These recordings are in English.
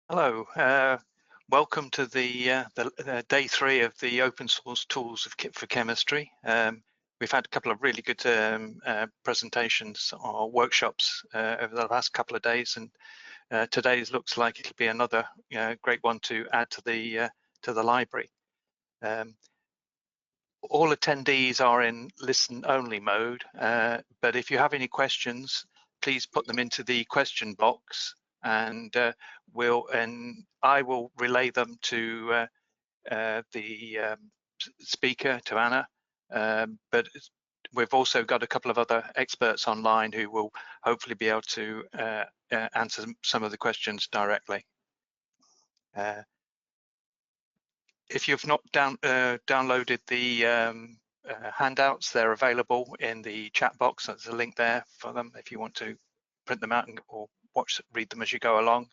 Hello, welcome to the day 3 of the open source tools for chemistry. We've had a couple of really good presentations or workshops over the last couple of days, and today's looks like it'll be another great one to add to the library. All attendees are in listen-only mode, but if you have any questions, please put them into the question box, and I will relay them to the speaker, to Anna. But we've also got a couple of other experts online who will hopefully be able to answer some of the questions directly. If you've not downloaded the handouts, they're available in the chat box. There's a link there for them if you want to print them out or read them as you go along.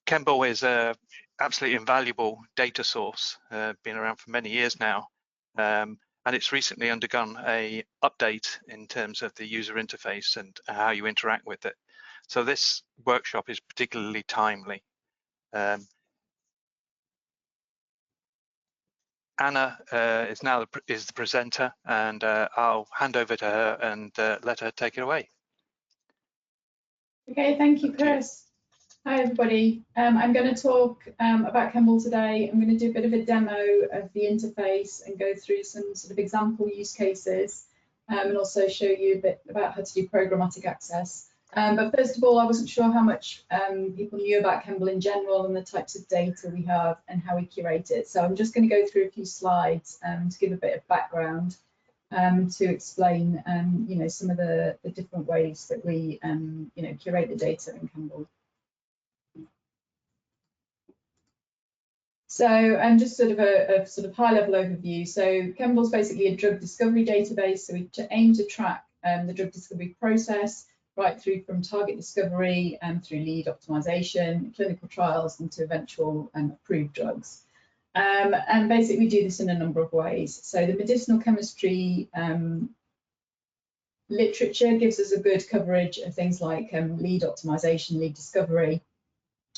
ChEMBL is an absolutely invaluable data source, been around for many years now, and it's recently undergone a update in terms of the user interface and how you interact with it. So this workshop is particularly timely. Anna is the presenter, and I'll hand over to her and let her take it away. Okay, thank you, Chris. Hi, everybody. I'm going to talk about ChEMBL today. I'm going to do a bit of a demo of the interface and go through some sort of example use cases, and also show you a bit about how to do programmatic access. But first of all, I wasn't sure how much people knew about ChEMBL in general and the types of data we have and how we curate it. So I'm just going to go through a few slides to give a bit of background to explain, some of the different ways that we, curate the data in ChEMBL. So just sort of a high-level overview. So ChEMBL is basically a drug discovery database. So we aim to track the drug discovery process right through from target discovery and through lead optimization, clinical trials, and to eventual approved drugs. And basically we do this in a number of ways. So the medicinal chemistry literature gives us a good coverage of things like lead optimization, lead discovery.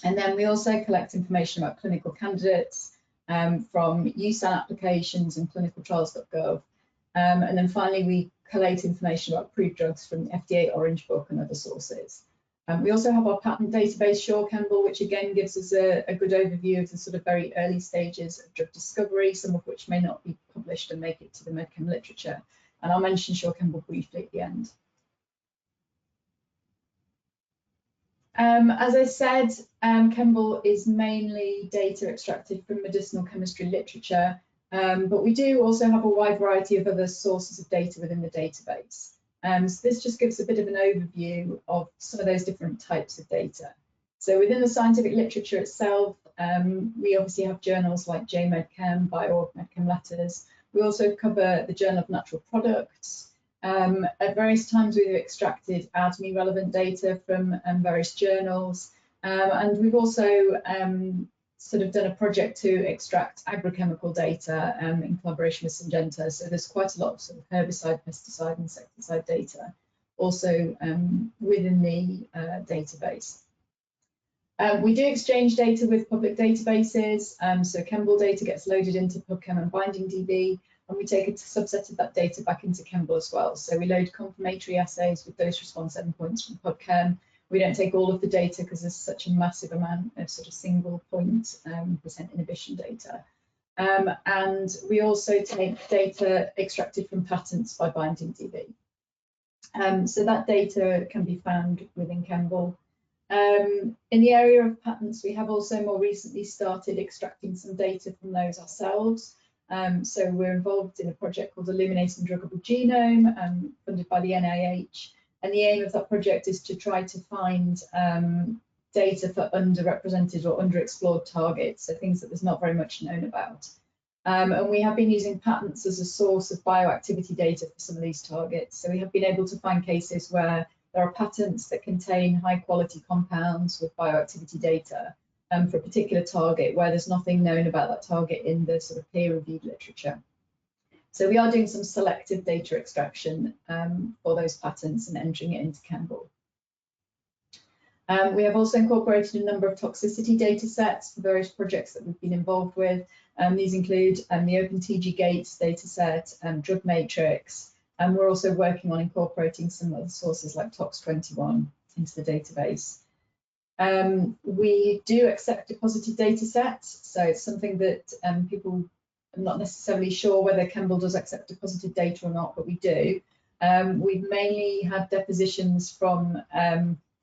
And then we also collect information about clinical candidates from USAN applications and clinicaltrials.gov. And then finally, we collate information about approved drugs from the FDA Orange Book and other sources. We also have our patent database, SureChEMBL, which again gives us a good overview of the sort of very early stages of drug discovery, some of which may not be published and make it to the medchem literature. And I'll mention SureChEMBL briefly at the end. As I said, ChEMBL is mainly data extracted from medicinal chemistry literature, but we do also have a wide variety of other sources of data within the database. So this just gives a bit of an overview of some of those different types of data. So within the scientific literature itself, we obviously have journals like JMedChem, BioMedChem Letters. We also cover the Journal of Natural Products. At various times we've extracted ADME relevant data from various journals, and we've also sort of done a project to extract agrochemical data in collaboration with Syngenta. So there's quite a lot of sort of herbicide, pesticide, insecticide data also within the database. We do exchange data with public databases, so ChEMBL data gets loaded into PubChem and BindingDB, and we take a subset of that data back into ChEMBL as well. So we load confirmatory assays with dose response endpoints from PubChem. We don't take all of the data because there's such a massive amount of sort of single point percent inhibition data. And we also take data extracted from patents by BindingDB. So that data can be found within ChEMBL. In the area of patents, we have also more recently started extracting some data from those ourselves. So we're involved in a project called Illuminating Druggable Genome, funded by the NIH. And the aim of that project is to try to find data for underrepresented or underexplored targets, so things that there's not very much known about. And we have been using patents as a source of bioactivity data for some of these targets. So we have been able to find cases where there are patents that contain high quality compounds with bioactivity data for a particular target where there's nothing known about that target in the sort of peer-reviewed literature. So we are doing some selective data extraction for those patents and entering it into ChEMBL. We have also incorporated a number of toxicity data sets for various projects that we've been involved with. These include the OpenTG Gates data set, drug matrix, and we're also working on incorporating some other sources like Tox21 into the database. We do accept deposited data sets, so it's something that people are not necessarily sure whether ChEMBL does accept deposited data or not, but we do. We've mainly had depositions from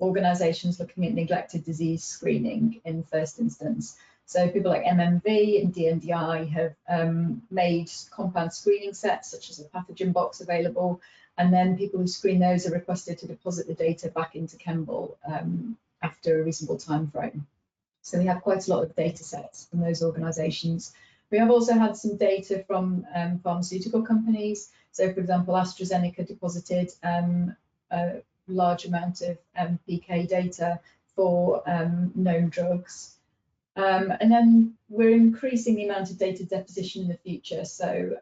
organisations looking at neglected disease screening in the first instance. So people like MMV and DNDi have made compound screening sets, such as a pathogen box available, and then people who screen those are requested to deposit the data back into ChEMBL after a reasonable time frame. So we have quite a lot of data sets from those organisations. We have also had some data from pharmaceutical companies. So, for example, AstraZeneca deposited a large amount of PK data for known drugs. And then we're increasing the amount of data deposition in the future. So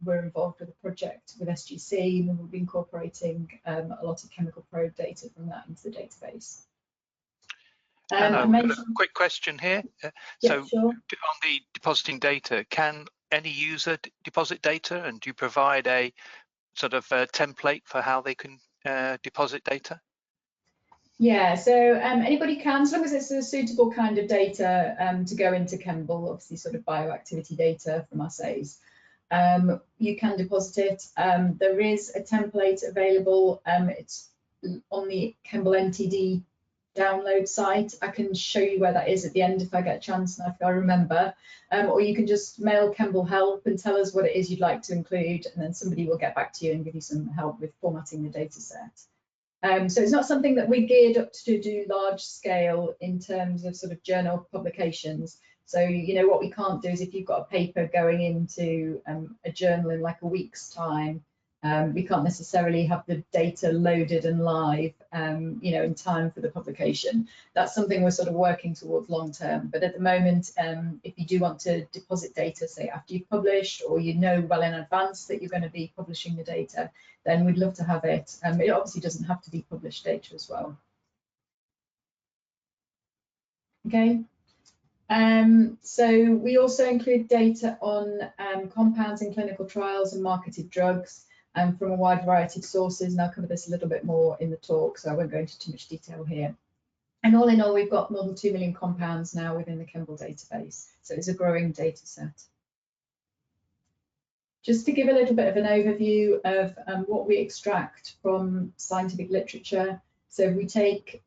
we're involved with a project with SGC, and we'll be incorporating a lot of chemical probe data from that into the database. And I've got a quick question here. Yeah, sure. On the depositing data, can any user deposit data, and do you provide a sort of template for how they can deposit data? Yeah, so anybody can, as long as it's a suitable kind of data to go into ChEMBL, obviously sort of bioactivity data from assays. You can deposit it. There is a template available. It's on the ChEMBL NTD download site. I can show you where that is at the end if I get a chance and if I remember. Or you can just mail ChEMBL help and tell us what it is you'd like to include, and then somebody will get back to you and give you some help with formatting the data set. So it's not something that we're geared up to do large scale in terms of sort of journal publications. So, you know, what we can't do is if you've got a paper going into a journal in like a week's time, we can't necessarily have the data loaded and live, you know, in time for the publication. That's something we're sort of working towards long term. But at the moment, if you do want to deposit data, say after you've published, or you know well in advance that you're going to be publishing the data, then we'd love to have it. It obviously doesn't have to be published data as well. Okay. So we also include data on compounds in clinical trials and marketed drugs from a wide variety of sources, and I'll cover this a little bit more in the talk, so I won't go into too much detail here. And all in all, we've got more than 2 million compounds now within the ChEMBL database, so it's a growing data set. Just to give a little bit of an overview of what we extract from scientific literature. So we take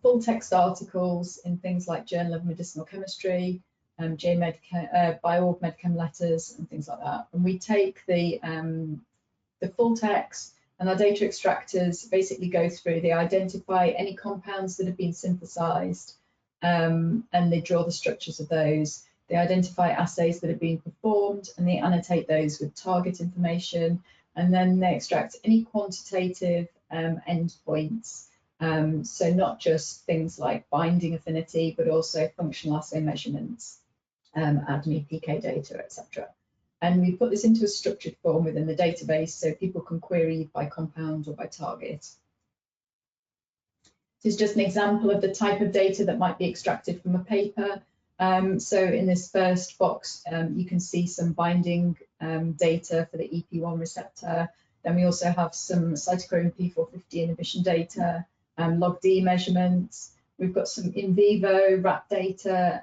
full text articles in things like Journal of Medicinal Chemistry, BioOrg MedChem letters and things like that. And we take the full text, and our data extractors basically go through, they identify any compounds that have been synthesized, and they draw the structures of those. They identify assays that have been performed, and they annotate those with target information, and then they extract any quantitative endpoints. So not just things like binding affinity, but also functional assay measurements, ADME, PK data, etc. And we put this into a structured form within the database so people can query by compound or by target. This is just an example of the type of data that might be extracted from a paper. So in this first box, you can see some binding data for the EP1 receptor. Then we also have some cytochrome P450 inhibition data, log-D measurements. We've got some in vivo rat data,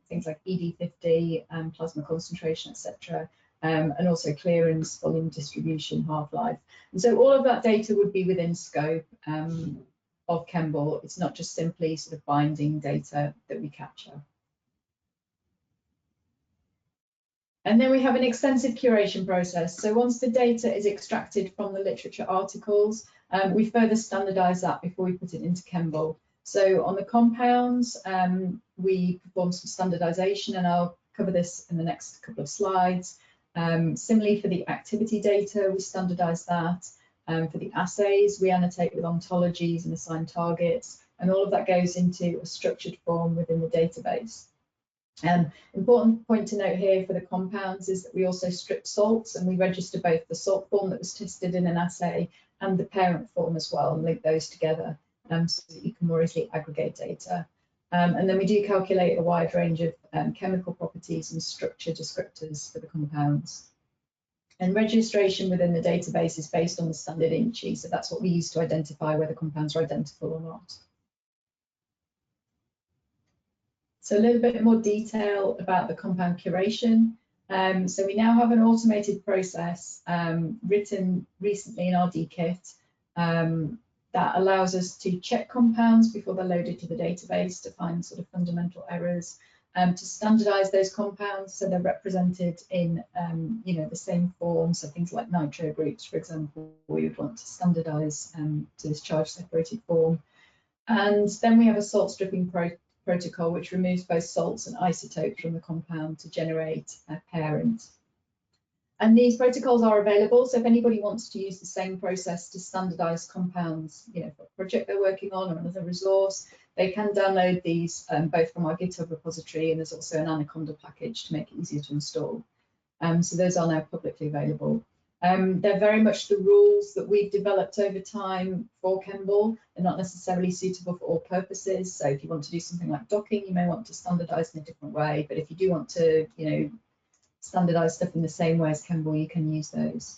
things like ED50, plasma concentration, etc., and also clearance, volume distribution, half-life. And so all of that data would be within scope of ChEMBL. It's not just simply sort of binding data that we capture. And then we have an extensive curation process. So once the data is extracted from the literature articles, we further standardize that before we put it into ChEMBL. So on the compounds, we perform some standardization, and I'll cover this in the next couple of slides. Similarly, for the activity data, we standardize that. For the assays, we annotate with ontologies and assign targets, and all of that goes into a structured form within the database. Important point to note here for the compounds is that we also strip salts, and we register both the salt form that was tested in an assay and the parent form as well, and link those together so that you can more easily aggregate data. And then we do calculate a wide range of chemical properties and structure descriptors for the compounds. And registration within the database is based on the standard INCHI, so that's what we use to identify whether compounds are identical or not. So a little bit more detail about the compound curation. So we now have an automated process written recently in our DKit that allows us to check compounds before they're loaded to the database to find sort of fundamental errors, to standardize those compounds so they're represented in the same form. So things like nitro groups, for example, we would want to standardize to this charge separated form. And then we have a salt stripping protocol which removes both salts and isotopes from the compound to generate a parent. And these protocols are available, so if anybody wants to use the same process to standardize compounds, for a project they're working on or another resource, they can download these both from our GitHub repository, and there's also an Anaconda package to make it easier to install. So those are now publicly available. They're very much the rules that we've developed over time for ChEMBL. They're not necessarily suitable for all purposes. So if you want to do something like docking, you may want to standardize in a different way. But if you do want to, standardize stuff in the same way as ChEMBL, you can use those.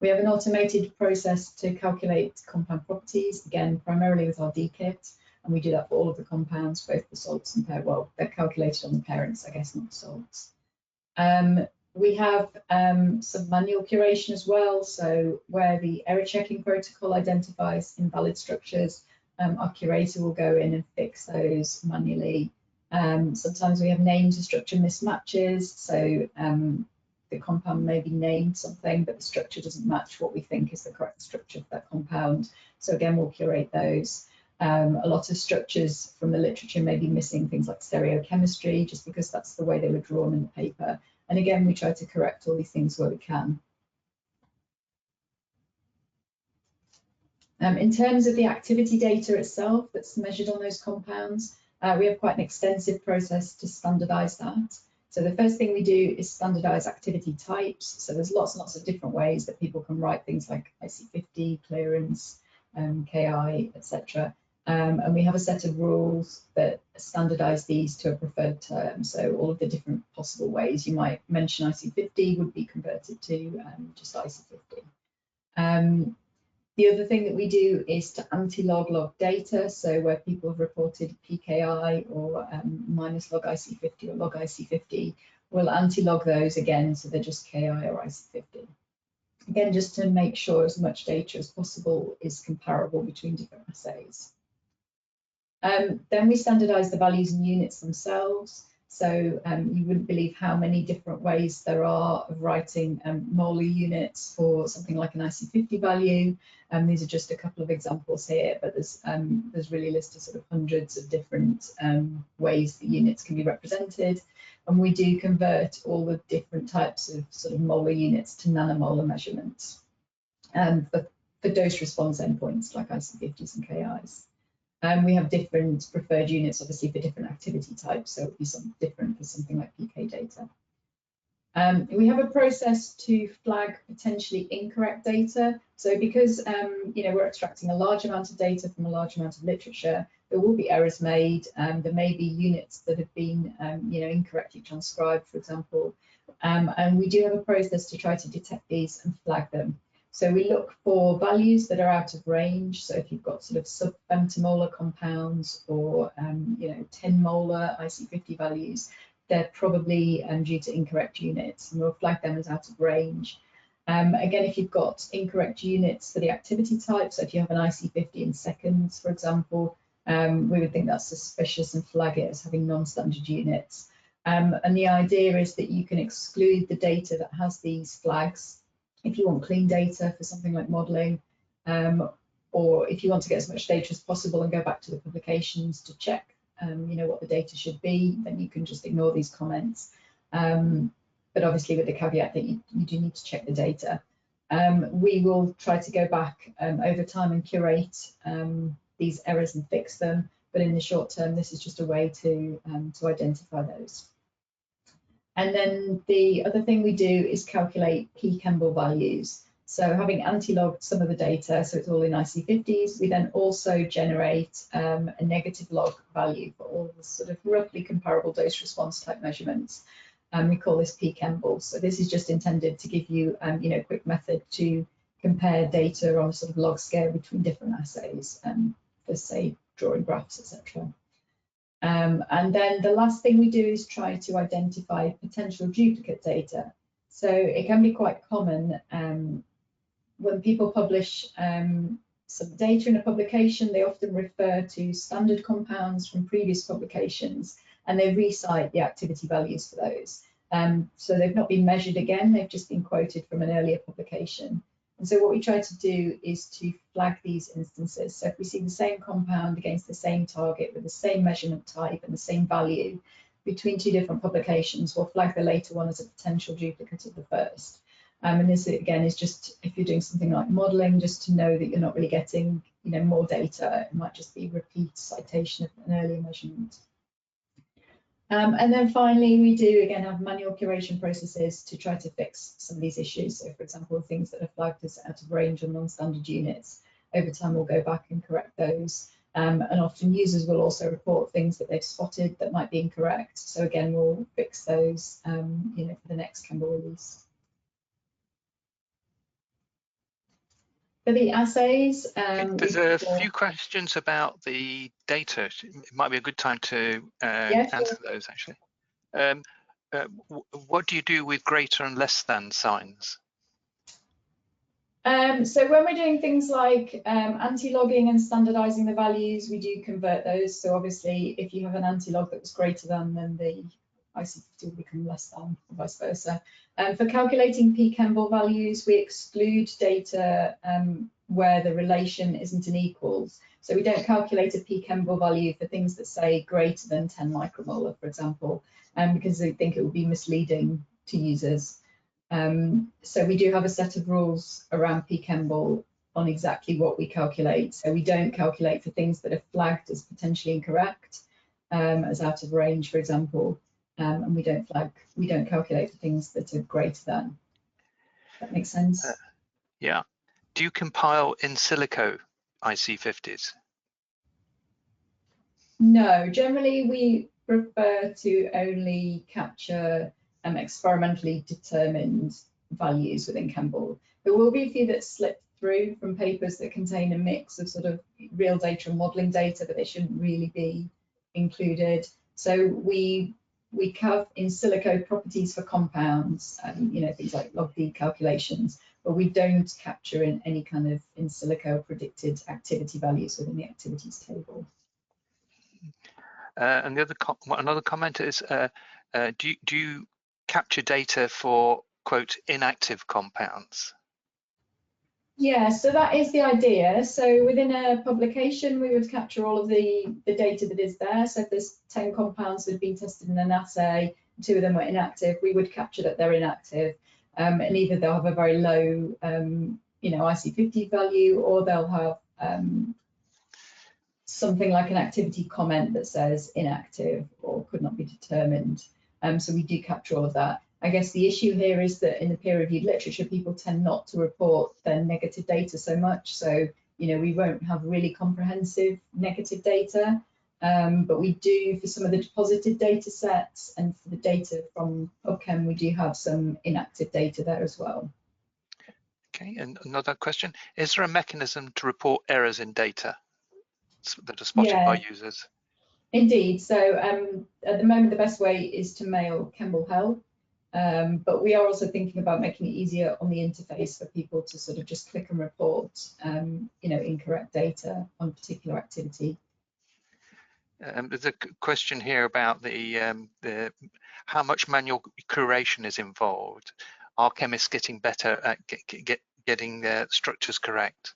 We have an automated process to calculate compound properties, again, primarily with our DKit. And we do that for all of the compounds, both the salts and well, they're calculated on the parents, I guess, not the salts. We have some manual curation as well. So where the error checking protocol identifies invalid structures, our curator will go in and fix those manually. Sometimes we have name to structure mismatches. So the compound may be named something, but the structure doesn't match what we think is the correct structure for that compound. So again, we'll curate those. A lot of structures from the literature may be missing things like stereochemistry, just because that's the way they were drawn in the paper. And again, we try to correct all these things where we can. In terms of the activity data itself that's measured on those compounds, we have quite an extensive process to standardize that. So the first thing we do is standardize activity types. So there's lots and lots of different ways that people can write things like IC50, clearance, KI, etc. And we have a set of rules that standardize these to a preferred term. So all of the different possible ways you might mention IC50 would be converted to just IC50. The other thing that we do is to anti-log log data. So where people have reported PKI or minus log IC50 or log IC50, we'll anti-log those again, so they're just KI or IC50. Again, just to make sure as much data as possible is comparable between different assays. Then we standardize the values and units themselves. So you wouldn't believe how many different ways there are of writing molar units for something like an IC50 value. These are just a couple of examples here, but there's really listed sort of hundreds of different ways that units can be represented. And we do convert all the different types of sort of molar units to nanomolar measurements for dose response endpoints like IC50s and KIs. We have different preferred units, obviously, for different activity types, so it would be something different for something like PK data. We have a process to flag potentially incorrect data. So because we're extracting a large amount of data from a large amount of literature, there will be errors made. There may be units that have been incorrectly transcribed, for example. And we do have a process to try to detect these and flag them. So we look for values that are out of range. So if you've got sort of sub-femtomolar compounds or 10 molar IC50 values, they're probably due to incorrect units, and we'll flag them as out of range. Again, if you've got incorrect units for the activity type, so if you have an IC50 in seconds, for example, we would think that's suspicious and flag it as having non-standard units. And the idea is that you can exclude the data that has these flags if you want clean data for something like modelling, or if you want to get as much data as possible and go back to the publications to check what the data should be, then you can just ignore these comments. But obviously with the caveat that you do need to check the data. We will try to go back over time and curate these errors and fix them, but in the short term, this is just a way to identify those. And then the other thing we do is calculate PChEMBL values. So having anti-logged some of the data, so it's all in IC50s, we then also generate a negative log value for all the sort of roughly comparable dose response type measurements. We call this PChEMBL. So this is just intended to give you, a quick method to compare data on a sort of log scale between different assays, for say drawing graphs, etc. And then the last thing we do is try to identify potential duplicate data. So it can be quite common when people publish some data in a publication, they often refer to standard compounds from previous publications, and they recite the activity values for those. So they've not been measured again, they've just been quoted from an earlier publication. And so what we try to do is to flag these instances. So if we see the same compound against the same target with the same measurement type and the same value between two different publications, we'll flag the later one as a potential duplicate of the first. And this again is just, if you're doing something like modeling, just to know that you're not really getting, more data. It might just be repeat citation of an earlier measurement. And then finally, we do again have manual curation processes to try to fix some of these issues. So for example, things that are flagged as out of range or non-standard units, over time we'll go back and correct those. And often users will also report things that they've spotted that might be incorrect. So again, we'll fix those, for the next ChEMBL release. For the assays, there's a few questions about the data. It might be a good time to answer those, actually. What do you do with greater and less than signs? So when we're doing things like anti-logging and standardizing the values, we do convert those. So obviously, if you have an anti-log that was greater than, then the IC50 will become less than, or vice versa. For calculating PChEMBL values, we exclude data where the relation isn't an equals. So we don't calculate a PChEMBL value for things that say greater than 10 micromolar, for example, because they think it would be misleading to users. So we do have a set of rules around PChEMBL on exactly what we calculate. So we don't calculate for things that are flagged as potentially incorrect, as out of range, for example. And we don't calculate for things that are greater than. That makes sense? Yeah. Do you compile in silico IC50s? No, generally we prefer to only capture experimentally determined values within ChEMBL. There will be a few that slip through from papers that contain a mix of sort of real data and modeling data, but they shouldn't really be included. So we have in silico properties for compounds, things like log-D calculations, but we don't capture in any kind of in silico predicted activity values within the activities table. And another comment is, do you capture data for, quote, inactive compounds? Yeah, so that is the idea. So within a publication, we would capture all of the data that is there. So if there's 10 compounds that have been tested in an assay, 2 of them were inactive, we would capture that they're inactive. And either they'll have a very low, IC50 value, or they'll have something like an activity comment that says inactive or could not be determined. So we do capture all of that. I guess the issue here is that in the peer-reviewed literature, people tend not to report their negative data so much. So, we won't have really comprehensive negative data, but we do for some of the deposited data sets, and for the data from PubChem, we do have some inactive data there as well. Okay, and another question, is there a mechanism to report errors in data that are spotted by users? Indeed. So at the moment, the best way is to mail ChEMBL help. But we are also thinking about making it easier on the interface for people to sort of just click and report, incorrect data on a particular activity. There's a question here about the how much manual curation is involved. Are chemists getting better at getting their structures correct?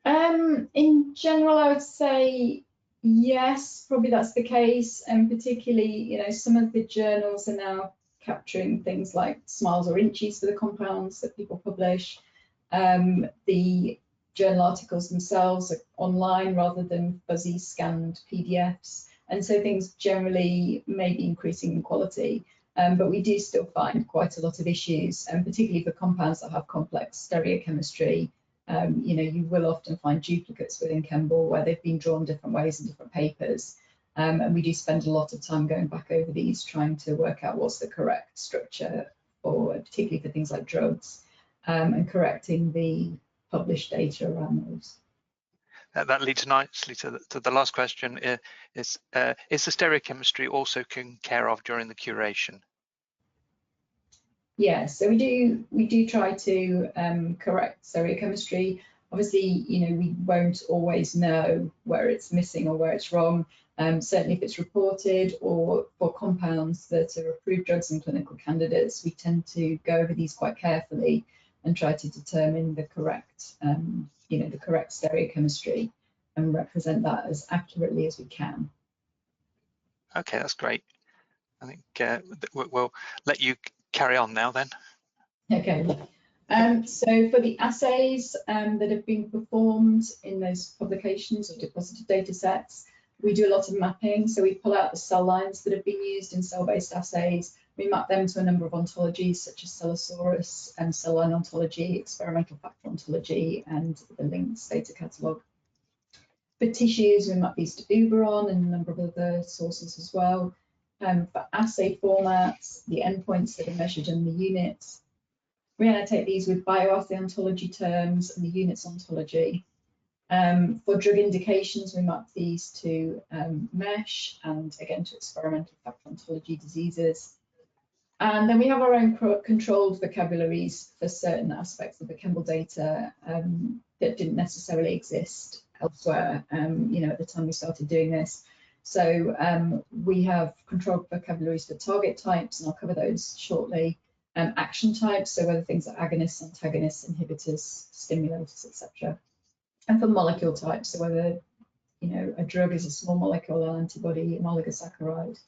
In general, I would say yes, probably that's the case, and particularly, some of the journals are now capturing things like smiles or inches for the compounds that people publish. The journal articles themselves are online rather than fuzzy scanned PDFs, and so things generally may be increasing in quality. But we do still find quite a lot of issues, and particularly for compounds that have complex stereochemistry. You will often find duplicates within ChEMBL where they've been drawn different ways in different papers. And we do spend a lot of time going back over these, trying to work out what's the correct structure, particularly for things like drugs, and correcting the published data around those. That leads nicely to the last question. Is the stereochemistry also taken care of during the curation? Yeah, so we do try to correct stereochemistry. Obviously, we won't always know where it's missing or where it's wrong. Certainly if it's reported, or for compounds that are approved drugs and clinical candidates, we tend to go over these quite carefully and try to determine the correct, the correct stereochemistry and represent that as accurately as we can. Okay, that's great. I think we'll let you carry on now then. Okay. So for the assays that have been performed in those publications or deposited data sets, we do a lot of mapping. So we pull out the cell lines that have been used in cell-based assays. We map them to a number of ontologies such as Cellosaurus and cell line ontology, experimental factor ontology, and the linked data catalogue. For tissues, we map these to Uberon and a number of other sources as well. For assay formats, the endpoints that are measured in the units, we annotate these with bioassay ontology terms and the units ontology. For drug indications, we map these to MESH and again to experimental factor ontology diseases. And then we have our own controlled vocabularies for certain aspects of the ChEMBL data that didn't necessarily exist elsewhere, at the time we started doing this. So we have controlled vocabularies for target types, and I'll cover those shortly. Action types, so whether things are agonists, antagonists, inhibitors, stimulators, etc. And for molecule types, so whether a drug is a small molecule, an antibody, an oligosaccharide.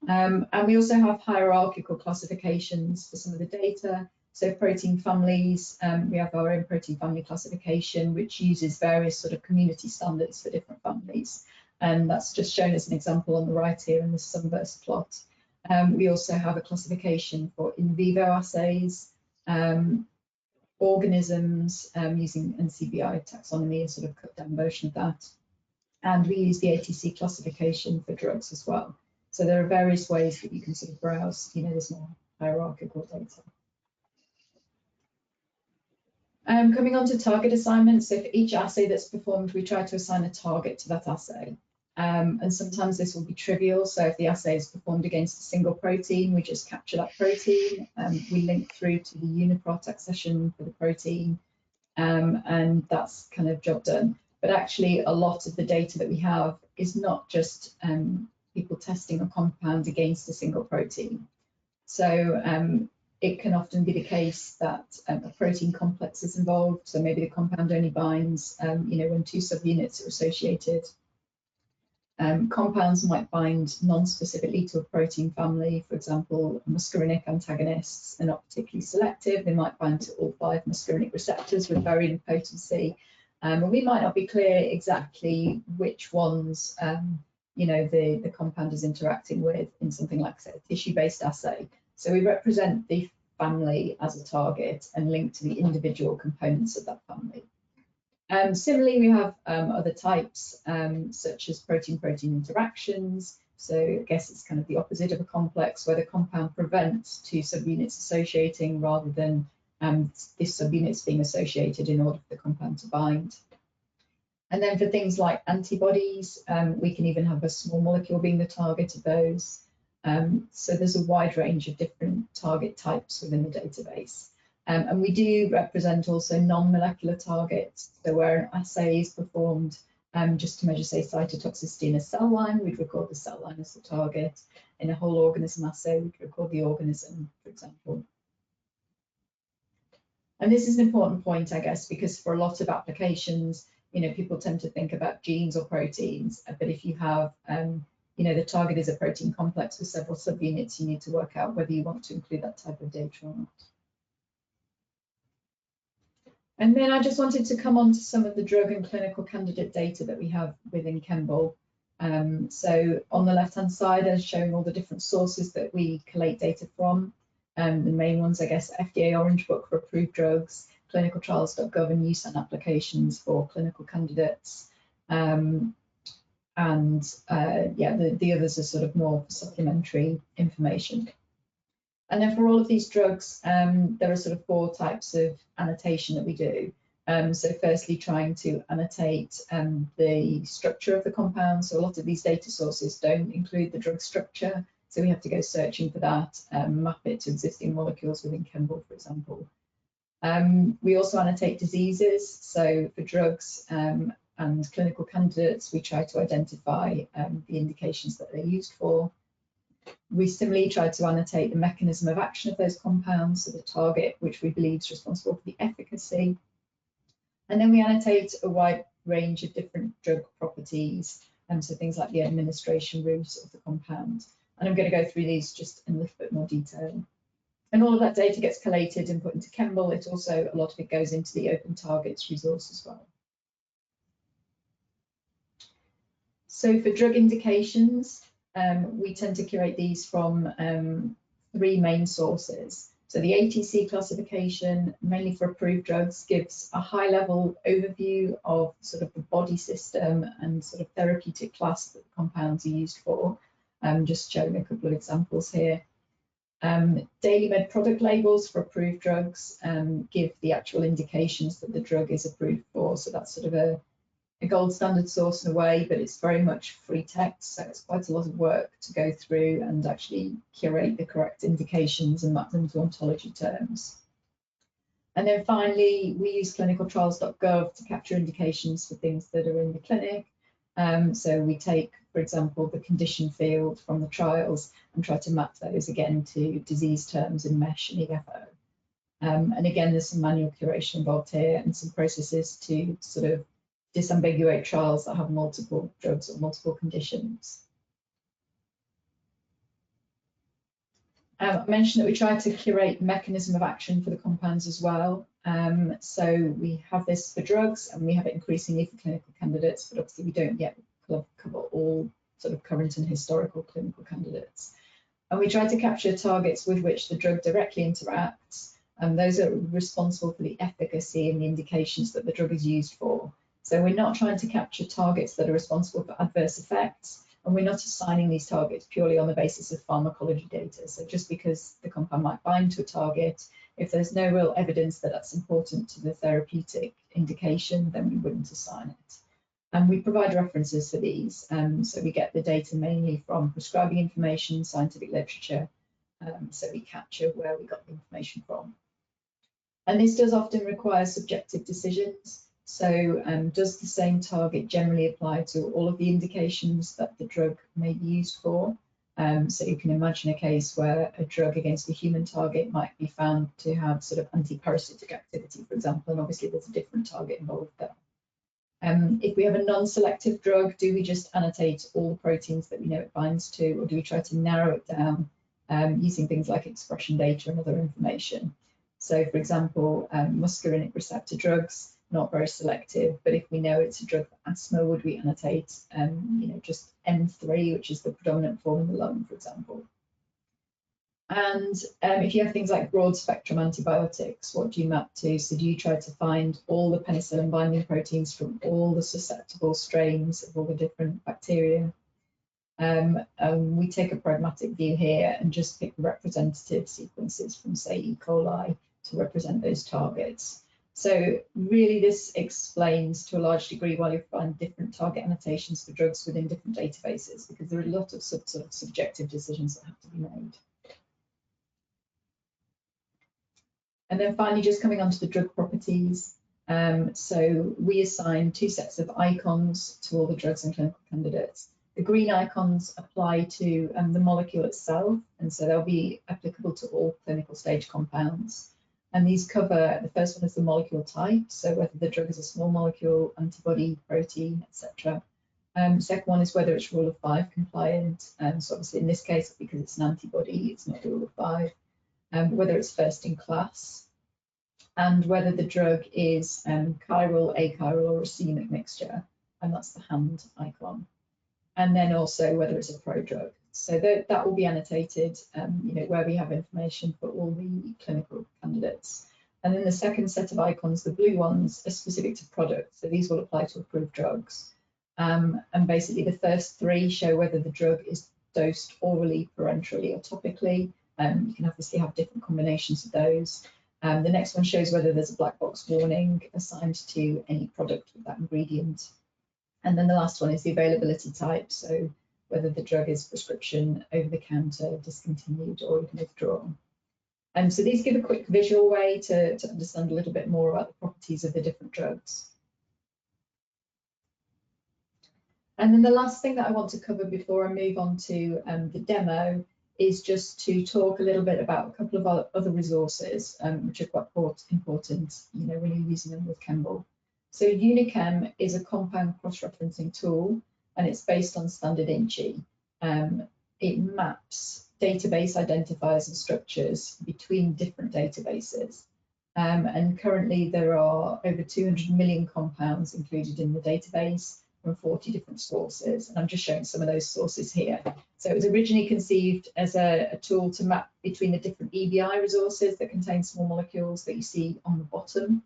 And we also have hierarchical classifications for some of the data. So protein families, we have our own protein family classification, which uses various sort of community standards for different families. And that's just shown as an example on the right here in the Sunburst plot. We also have a classification for in vivo assays, organisms using NCBI taxonomy, a sort of cut down version of that. And we use the ATC classification for drugs as well. So there are various ways that you can sort of browse, this more hierarchical data. Coming on to target assignments, so for each assay that's performed, we try to assign a target to that assay. And sometimes this will be trivial. So if the assay is performed against a single protein, we just capture that protein. We link through to the UniProt accession for the protein, and that's kind of job done. But actually, a lot of the data that we have is not just people testing a compound against a single protein. So it can often be the case that a protein complex is involved. So maybe the compound only binds, when two subunits are associated. Compounds might bind non-specifically to a protein family. For example, muscarinic antagonists are not particularly selective. They might bind to all 5 muscarinic receptors with varying potency. And we might not be clear exactly which ones, the compound is interacting with in something like, say, a tissue-based assay. So we represent the family as a target and link to the individual components of that family. Similarly, we have other types, such as protein-protein interactions. So I guess it's kind of the opposite of a complex, where the compound prevents 2 subunits associating rather than this subunits being associated in order for the compound to bind. And then for things like antibodies, we can even have a small molecule being the target of those. So there's a wide range of different target types within the database. And we do represent also non-molecular targets. So where an assay is performed just to measure, say, cytotoxicity in a cell line, we'd record the cell line as the target. In a whole organism assay, we'd record the organism, for example. And this is an important point, I guess, because for a lot of applications, people tend to think about genes or proteins. But if you have, the target is a protein complex with several subunits, you need to work out whether you want to include that type of data or not. And then I just wanted to come on to some of the drug and clinical candidate data that we have within ChEMBL. So on the left-hand side, I'm showing all the different sources that we collate data from. The main ones, I guess, FDA Orange Book for approved drugs, clinicaltrials.gov and USAN applications for clinical candidates. The others are sort of more supplementary information. And then for all of these drugs, there are sort of 4 types of annotation that we do. So firstly, trying to annotate the structure of the compound. So a lot of these data sources don't include the drug structure. So we have to go searching for that, map it to existing molecules within ChEMBL, for example. We also annotate diseases. So for drugs and clinical candidates, we try to identify the indications that they're used for. We similarly try to annotate the mechanism of action of those compounds, so the target which we believe is responsible for the efficacy. And then we annotate a wide range of different drug properties, so things like the administration route of the compound. And I'm going to go through these just in a little bit more detail. And all of that data gets collated and put into ChEMBL. It also, a lot of it goes into the Open Targets resource as well. So for drug indications, we tend to curate these from 3 main sources. So the ATC classification, mainly for approved drugs, gives a high-level overview of sort of the body system and sort of therapeutic class that the compounds are used for. Just showing a couple of examples here. Daily med product labels for approved drugs give the actual indications that the drug is approved for. So that's sort of a gold standard source in a way, but it's very much free text. So it's quite a lot of work to go through and actually curate the correct indications and map them to ontology terms. And then finally, we use clinicaltrials.gov to capture indications for things that are in the clinic. So we take, for example, the condition field from the trials and try to map those again to disease terms in MESH and EFO. And again, there's some manual curation involved here and some processes to sort of disambiguate trials that have multiple drugs or multiple conditions. I mentioned that we try to curate mechanism of action for the compounds as well. So we have this for drugs and we have it increasingly for clinical candidates, but obviously we don't yet cover all sort of current and historical clinical candidates. And we try to capture targets with which the drug directly interacts, and those are responsible for the efficacy and the indications that the drug is used for. So we're not trying to capture targets that are responsible for adverse effects, and we're not assigning these targets purely on the basis of pharmacology data. So just because the compound might bind to a target, if there's no real evidence that that's important to the therapeutic indication, then we wouldn't assign it. And we provide references for these. So we get the data mainly from prescribing information, scientific literature. So we capture where we got the information from. And this does often require subjective decisions. So does the same target generally apply to all of the indications that the drug may be used for? So you can imagine a case where a drug against a human target might be found to have sort of anti-parasitic activity, for example, and obviously there's a different target involved there. If we have a non-selective drug, do we just annotate all the proteins that we know it binds to, or do we try to narrow it down using things like expression data and other information? So, for example, muscarinic receptor drugs, not very selective, but if we know it's a drug for asthma, would we annotate, just M3, which is the predominant form in the lung, for example? And if you have things like broad spectrum antibiotics, what do you map to? So do you try to find all the penicillin binding proteins from all the susceptible strains of all the different bacteria? We take a pragmatic view here and just pick representative sequences from, say, E. coli to represent those targets. So really this explains to a large degree why you find different target annotations for drugs within different databases, because there are a lot of sort of subjective decisions that have to be made. And then finally, just coming on to the drug properties. So we assign 2 sets of icons to all the drugs and clinical candidates. The green icons apply to the molecule itself, and so they'll be applicable to all clinical stage compounds. And these cover, the first one is the molecule type, so whether the drug is a small molecule, antibody, protein, etc. Second one is whether it's rule of 5 compliant. So obviously in this case, because it's an antibody, it's not rule of 5. Whether it's first in class, and whether the drug is chiral, achiral, or racemic mixture, and that's the hand icon. and then also whether it's a prodrug. So that will be annotated, where we have information for all the clinical candidates. And then the second set of icons, the blue ones, are specific to products. So these will apply to approved drugs. And basically the first three show whether the drug is dosed orally, parenterally, or topically. You can obviously have different combinations of those. The next one shows whether there's a black box warning assigned to any product with that ingredient. And then the last one is the availability type, so whether the drug is prescription, over-the-counter, discontinued, or even withdrawn. So these give a quick visual way to understand a little bit more about the properties of the different drugs. And then the last thing that I want to cover before I move on to the demo is just to talk a little bit about a couple of other resources, which are quite important, when you're using them with ChEMBL. So UniChem is a compound cross-referencing tool, and it's based on standard INCHI. It maps database identifiers and structures between different databases. And currently there are over 200 million compounds included in the database from 40 different sources. And I'm just showing some of those sources here. So it was originally conceived as a tool to map between the different EBI resources that contain small molecules that you see on the bottom.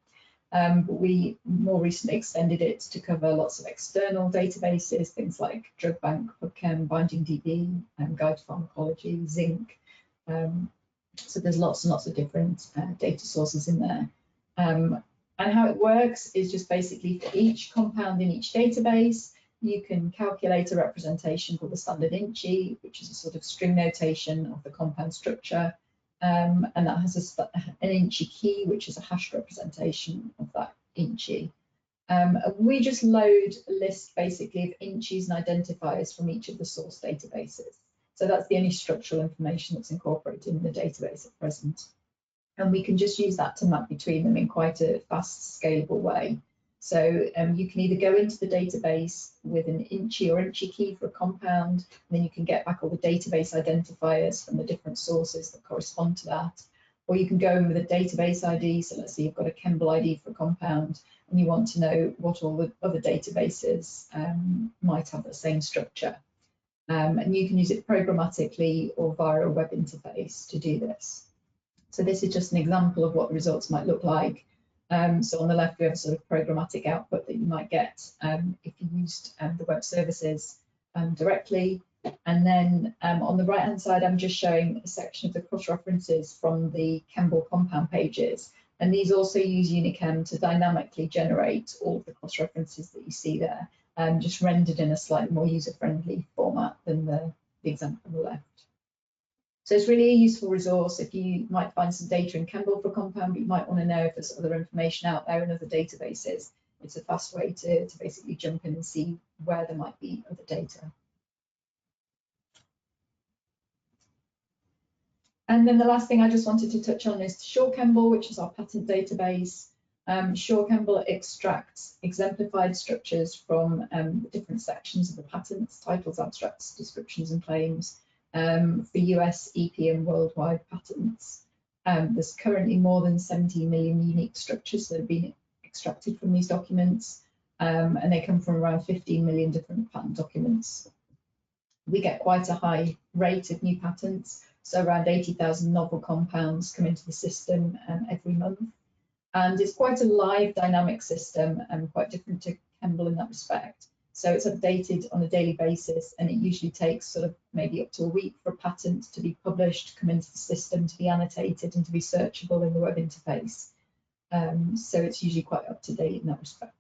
But we more recently extended it to cover lots of external databases, things like DrugBank, PubChem, BindingDB, Guide to Pharmacology, Zinc. So there's lots and lots of different data sources in there. And how it works is just basically for each compound in each database, you can calculate a representation called the standard INCHI, which is a sort of string notation of the compound structure. And that has an INCHI key, which is a hashed representation of that INCHI. We just load a list basically of INCHIs and identifiers from each of the source databases. So that's the only structural information that's incorporated in the database at present. And we can just use that to map between them in quite a fast, scalable way. So you can either go into the database with an INCHI or INCHI key for a compound, and then you can get back all the database identifiers from the different sources that correspond to that. Or you can go in with a database ID. So let's say you've got a ChEMBL ID for a compound, and you want to know what all the other databases might have the same structure. And you can use it programmatically or via a web interface to do this. So this is just an example of what the results might look like. So on the left, we have a sort of programmatic output that you might get if you used the web services directly. And then on the right-hand side, I'm just showing a section of the cross-references from the ChEMBL compound pages. And these also use UniChem to dynamically generate all of the cross-references that you see there, just rendered in a slightly more user-friendly format than the example on the left. So it's really a useful resource if you might find some data in ChEMBL for a compound, but you might want to know if there's other information out there in other databases. It's a fast way to basically jump in and see where there might be other data. And then the last thing I just wanted to touch on is SureChEMBL, which is our patent database. SureChEMBL extracts exemplified structures from the different sections of the patents, titles, abstracts, descriptions, and claims. For US, EP, and worldwide patents. There's currently more than 17 million unique structures that have been extracted from these documents, and they come from around 15 million different patent documents. We get quite a high rate of new patents, so around 80,000 novel compounds come into the system every month. And it's quite a live, dynamic system and quite different to ChEMBL in that respect. So it's updated on a daily basis, and it usually takes sort of maybe up to a week for a patent to be published, come into the system, to be annotated, and to be searchable in the web interface. So it's usually quite up to date in that respect.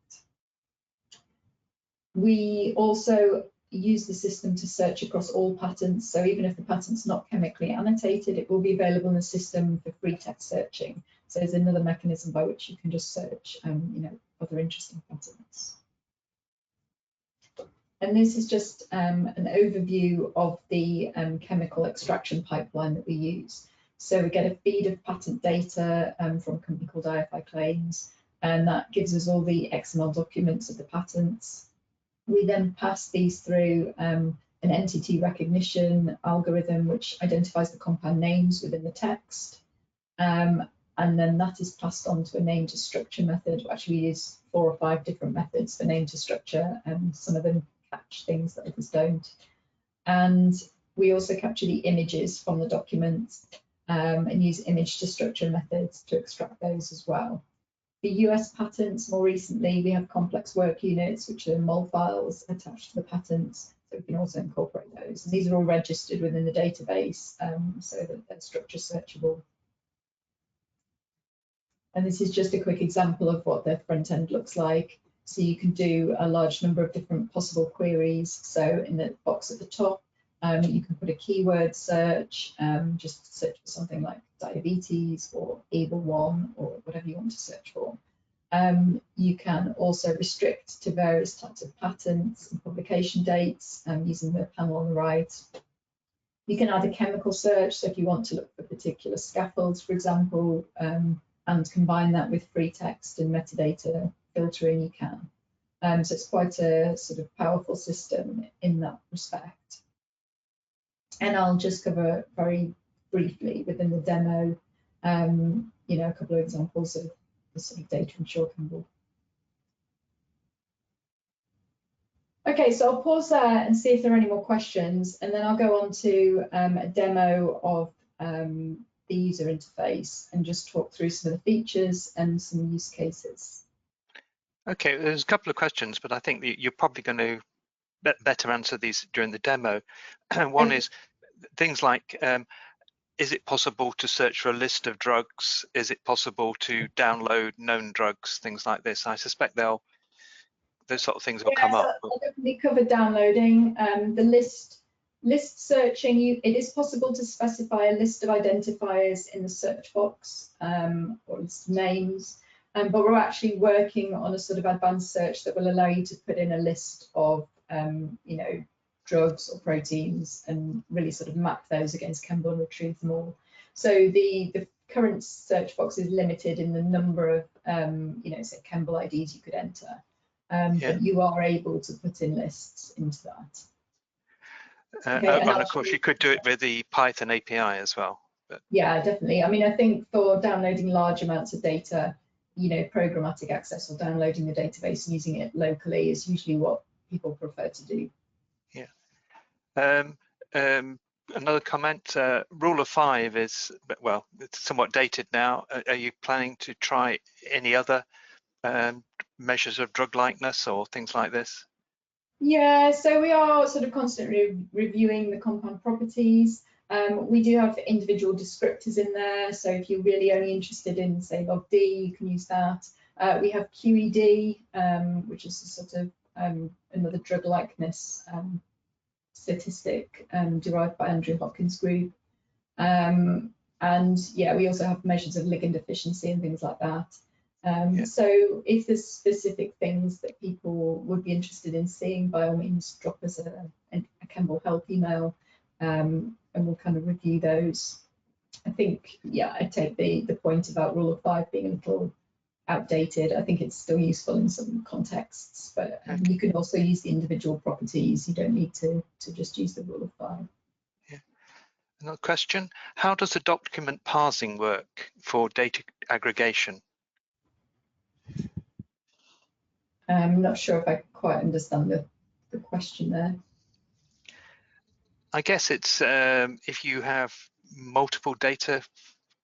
We also use the system to search across all patents. So even if the patent's not chemically annotated, it will be available in the system for free text searching. So there's another mechanism by which you can just search, other interesting patents. And this is just an overview of the chemical extraction pipeline that we use. So we get a feed of patent data from a company called IFI Claims, and that gives us all the XML documents of the patents. We then pass these through an entity recognition algorithm, which identifies the compound names within the text. And then that is passed on to a name to structure method. Actually, we use 4 or 5 different methods for name to structure, and some of them catch things that others don't. And we also capture the images from the documents and use image to structure methods to extract those as well. For US patents, more recently, we have complex work units, which are MOL files attached to the patents, so we can also incorporate those. And these are all registered within the database so that they're structure searchable. And this is just a quick example of what the front end looks like. So you can do a large number of different possible queries. So in the box at the top, you can put a keyword search, just search for something like diabetes or ABL1 or whatever you want to search for. You can also restrict to various types of patents and publication dates using the panel on the right. You can add a chemical search, so if you want to look for particular scaffolds, for example, and combine that with free text and metadata filtering, you can. So it's quite a sort of powerful system in that respect. And I'll just cover very briefly within the demo, you know, a couple of examples of the sort of data in SureChEMBL. Okay, so I'll pause there and see if there are any more questions, and then I'll go on to a demo of the user interface and just talk through some of the features and some use cases. Okay, there's a couple of questions, but I think that you're probably going to better answer these during the demo. One is things like, is it possible to search for a list of drugs? Is it possible to download known drugs? Things like this. I suspect those sort of things will come up. I'll definitely cover downloading. The list searching, it is possible to specify a list of identifiers in the search box or list of names, but we're actually working on a sort of advanced search that will allow you to put in a list of you know, drugs or proteins and really sort of map those against ChEMBL and retrieve them all. So the current search box is limited in the number of you know, say ChEMBL IDs you could enter, but you are able to put in lists into that. And of course, you could do it with the Python API as well. But... Yeah, definitely. I mean, I think for downloading large amounts of data, you know, programmatic access or downloading the database and using it locally is usually what people prefer to do. Yeah. Another comment, rule of 5 is, well, it's somewhat dated now. Are you planning to try any other measures of drug likeness or things like this? Yeah, so we are sort of constantly reviewing the compound properties. We do have individual descriptors in there. So if you're really only interested in, say, log D, you can use that. We have QED, which is a sort of another drug likeness statistic derived by Andrew Hopkins' group. And yeah, we also have measures of ligand efficiency and things like that. So if there's specific things that people would be interested in seeing, by all means, drop us a ChEMBL help email and we'll kind of review those. I think, yeah, I take the point about rule of 5 being a little outdated. I think it's still useful in some contexts, but you can also use the individual properties. You don't need to just use the rule of 5. Yeah. Another question, how does the document parsing work for data aggregation? I'm not sure if I quite understand the question there. I guess it's if you have multiple data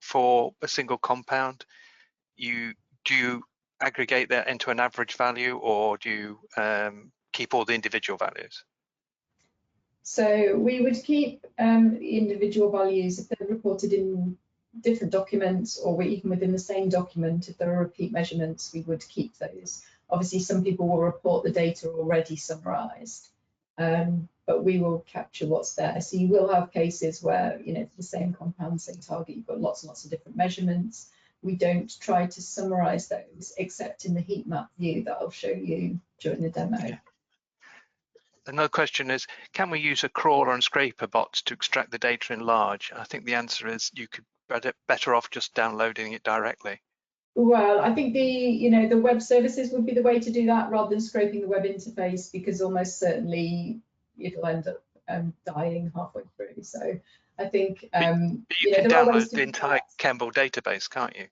for a single compound, do you aggregate that into an average value, or do you keep all the individual values? So we would keep individual values if they're reported in different documents, or even within the same document. If there are repeat measurements, we would keep those. Obviously, some people will report the data already summarized, but we will capture what's there. So you will have cases where, you know, for the same compound, same target, you've got lots and lots of different measurements. We don't try to summarize those except in the heat map view that I'll show you during the demo. Yeah. Another question is, can we use a crawler and scraper bots to extract the data in large? I think the answer is you could better off just downloading it directly. Well, I think the web services would be the way to do that rather than scraping the web interface, because almost certainly it'll end up dying halfway through. So I think you can download the entire ChEMBL database, can't you?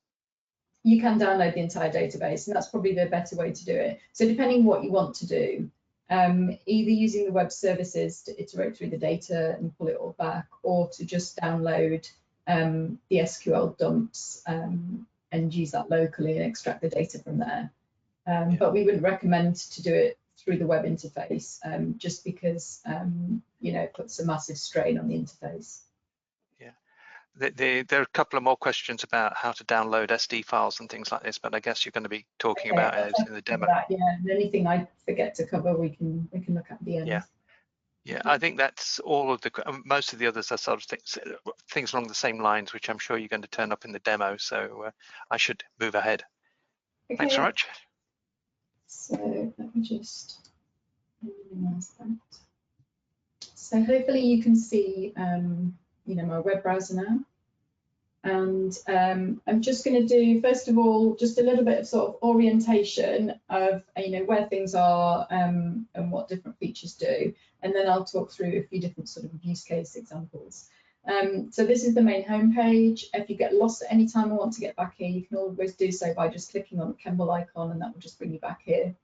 You can download the entire database, and that's probably the better way to do it. So depending what you want to do, either using the web services to iterate through the data and pull it all back, or to just download the SQL dumps and use that locally and extract the data from there. But we wouldn't recommend to do it through the web interface, just because it puts a massive strain on the interface. There are a couple of more questions about how to download SD files and things like this, but I guess you're going to be talking about it in the demo. And anything I forget to cover, we can look at the end. Yeah, I think that's all of the, most of the others are sort of things along the same lines, which I'm sure you're going to turn up in the demo, so I should move ahead. Okay. Thanks very much. So let me just minimize that. So hopefully you can see my web browser now, and I'm just going to do, first of all, just a little bit of sort of orientation of where things are and what different features do, and then I'll talk through a few different sort of use case examples. So this is the main home page. If you get lost at any time and want to get back here, you can always do so by just clicking on the ChEMBL icon, and that will just bring you back here.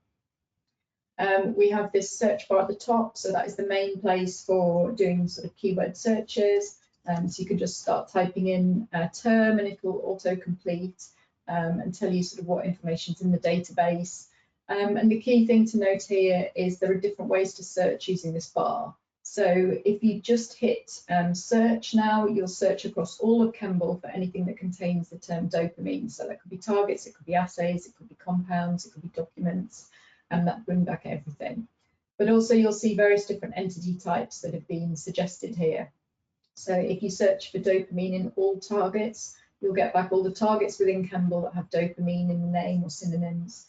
We have this search bar at the top, so that is the main place for doing sort of keyword searches. So you can just start typing in a term, and it will auto-complete and tell you sort of what information's in the database. And the key thing to note here is there are different ways to search using this bar. So if you just hit search now, you'll search across all of ChEMBL for anything that contains the term dopamine. So that could be targets, it could be assays, it could be compounds, it could be documents, and that brings back everything. But also you'll see various different entity types that have been suggested here. So if you search for dopamine in all targets, you'll get back all the targets within ChEMBL that have dopamine in the name or synonyms.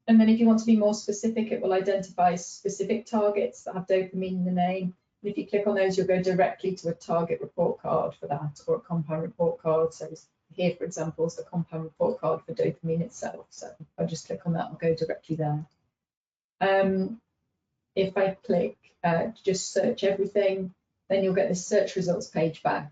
And then if you want to be more specific, it will identify specific targets that have dopamine in the name. And if you click on those, you'll go directly to a target report card for that, or a compound report card. So here, for example, is the compound report card for dopamine itself. So I'll just click on that, I'll go directly there. If I click just search everything, then you'll get this search results page back.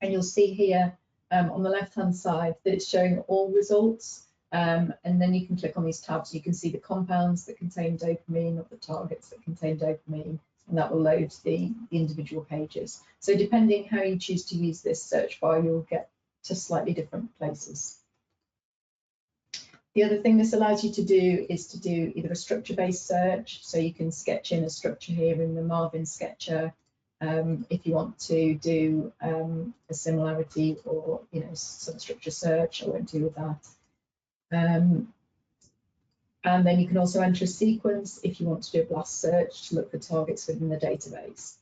And you'll see here on the left-hand side that it's showing all results. And then you can click on these tabs. You can see the compounds that contain dopamine or the targets that contain dopamine, and that will load the individual pages. So depending how you choose to use this search bar, you'll get to slightly different places. The other thing this allows you to do is to do either a structure-based search. So you can sketch in a structure here in the Marvin sketcher. If you want to do a similarity or some structure search, I won't do with that. And then you can also enter a sequence if you want to do a blast search to look for targets within the database.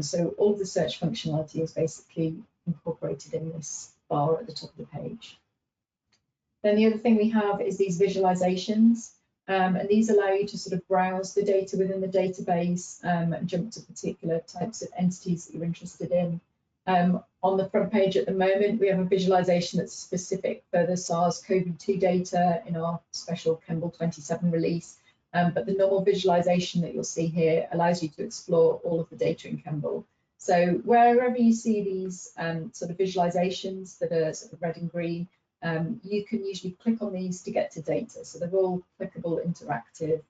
So all of the search functionality is basically incorporated in this bar at the top of the page. Then the other thing we have is these visualizations. And these allow you to sort of browse the data within the database and jump to particular types of entities that you're interested in. On the front page at the moment, we have a visualization that's specific for the SARS-CoV-2 data in our special ChEMBL 27 release. But the normal visualization that you'll see here allows you to explore all of the data in ChEMBL. So wherever you see these sort of visualizations that are sort of red and green, you can usually click on these to get to data. So they're all clickable, interactive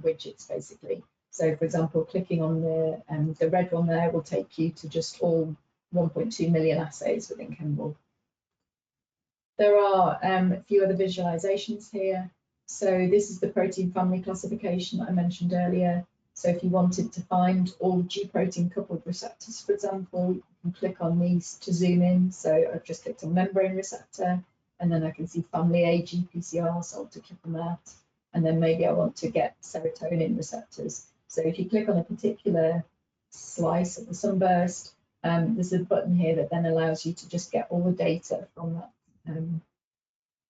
widgets, basically. So, for example, clicking on the red one there will take you to just all 1.2 million assays within ChEMBL. There are a few other visualizations here. So this is the protein family classification that I mentioned earlier. So if you wanted to find all G protein coupled receptors, for example, you can click on these to zoom in. So I've just clicked on membrane receptor, and then I can see family A GPCR, so I'll to click on that. And then maybe I want to get serotonin receptors. So if you click on a particular slice of the sunburst, there's a button here that then allows you to just get all the data from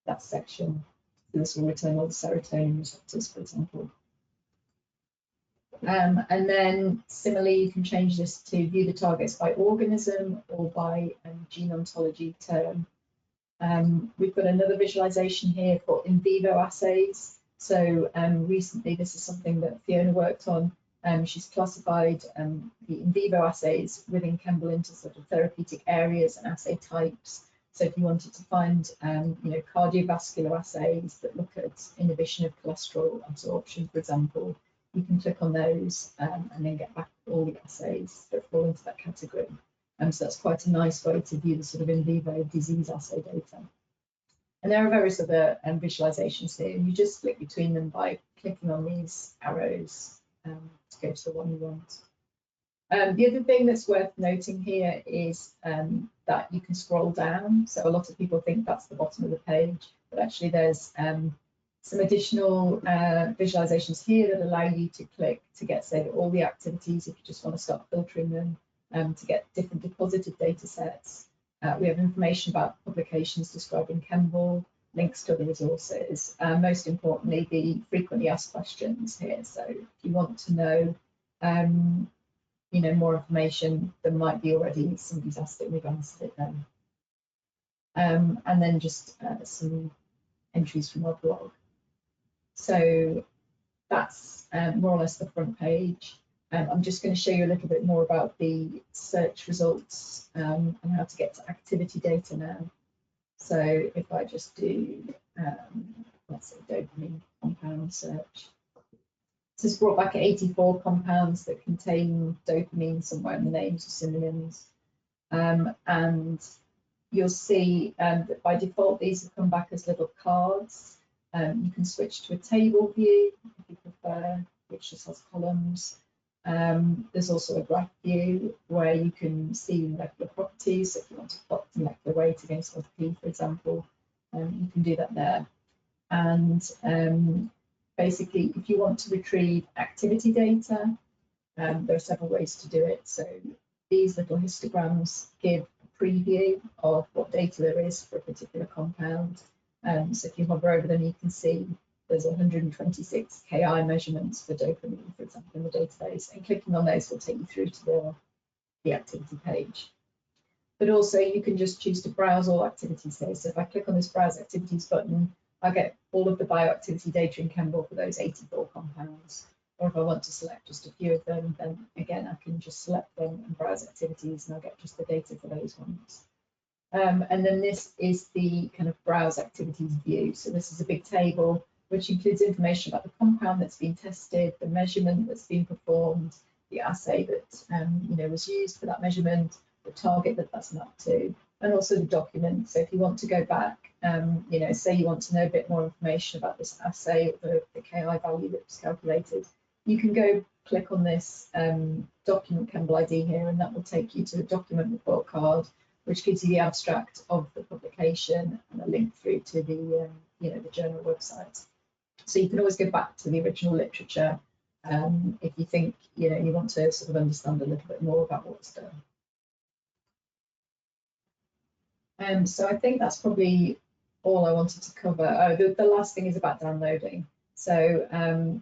that section. So this will return all the serotonin receptors, for example. And then similarly, you can change this to view the targets by organism or by gene ontology term. We've got another visualization here for in vivo assays. So recently, this is something that Fiona worked on. She's classified the in vivo assays within ChEMBL into sort of therapeutic areas and assay types. So if you wanted to find, cardiovascular assays that look at inhibition of cholesterol absorption, for example, you can click on those and then get back all the assays that fall into that category. So that's quite a nice way to view the sort of in vivo disease assay data. And there are various other visualizations here, and you just flick between them by clicking on these arrows to go to the one you want. The other thing that's worth noting here is that you can scroll down. So a lot of people think that's the bottom of the page, but actually there's some additional visualizations here that allow you to click to get, say, all the activities if you just want to start filtering them, to get different deposited data sets. We have information about publications describing ChEMBL, links to other resources, most importantly, the frequently asked questions here. So if you want to know, more information than might be already, somebody's asked it, we've answered it then. And then just some entries from our blog. So that's more or less the front page. I'm just going to show you a little bit more about the search results and how to get to activity data now. So if I just do, let's say, dopamine compound search. This has brought back 84 compounds that contain dopamine somewhere in the names or synonyms. And you'll see that by default, these have come back as little cards. You can switch to a table view if you prefer, which just has columns. There's also a graph view where you can see molecular properties. So if you want to plot the molecular weight against LP, for example, you can do that there. And basically, if you want to retrieve activity data, there are several ways to do it. So these little histograms give a preview of what data there is for a particular compound. So if you hover over them, you can see there's 126 Ki measurements for dopamine, for example, in the database, and clicking on those will take you through to the activity page. But also you can just choose to browse all activities here. So if I click on this Browse Activities button, I get all of the bioactivity data in ChEMBL for those 84 compounds. Or if I want to select just a few of them, then again, I can just select them and browse activities, and I'll get just the data for those ones. And then this is the kind of browse activities view. So this is a big table which includes information about the compound that's been tested, the measurement that's been performed, the assay that was used for that measurement, the target that that's mapped to, and also the document. So if you want to go back, say you want to know a bit more information about this assay, or the Ki value that was calculated, you can go click on this document ChEMBL ID here, and that will take you to the document report card, which gives you the abstract of the publication and a link through to the the journal website. So you can always go back to the original literature if you think you want to sort of understand a little bit more about what's done. So I think that's probably all I wanted to cover. Oh, the last thing is about downloading. So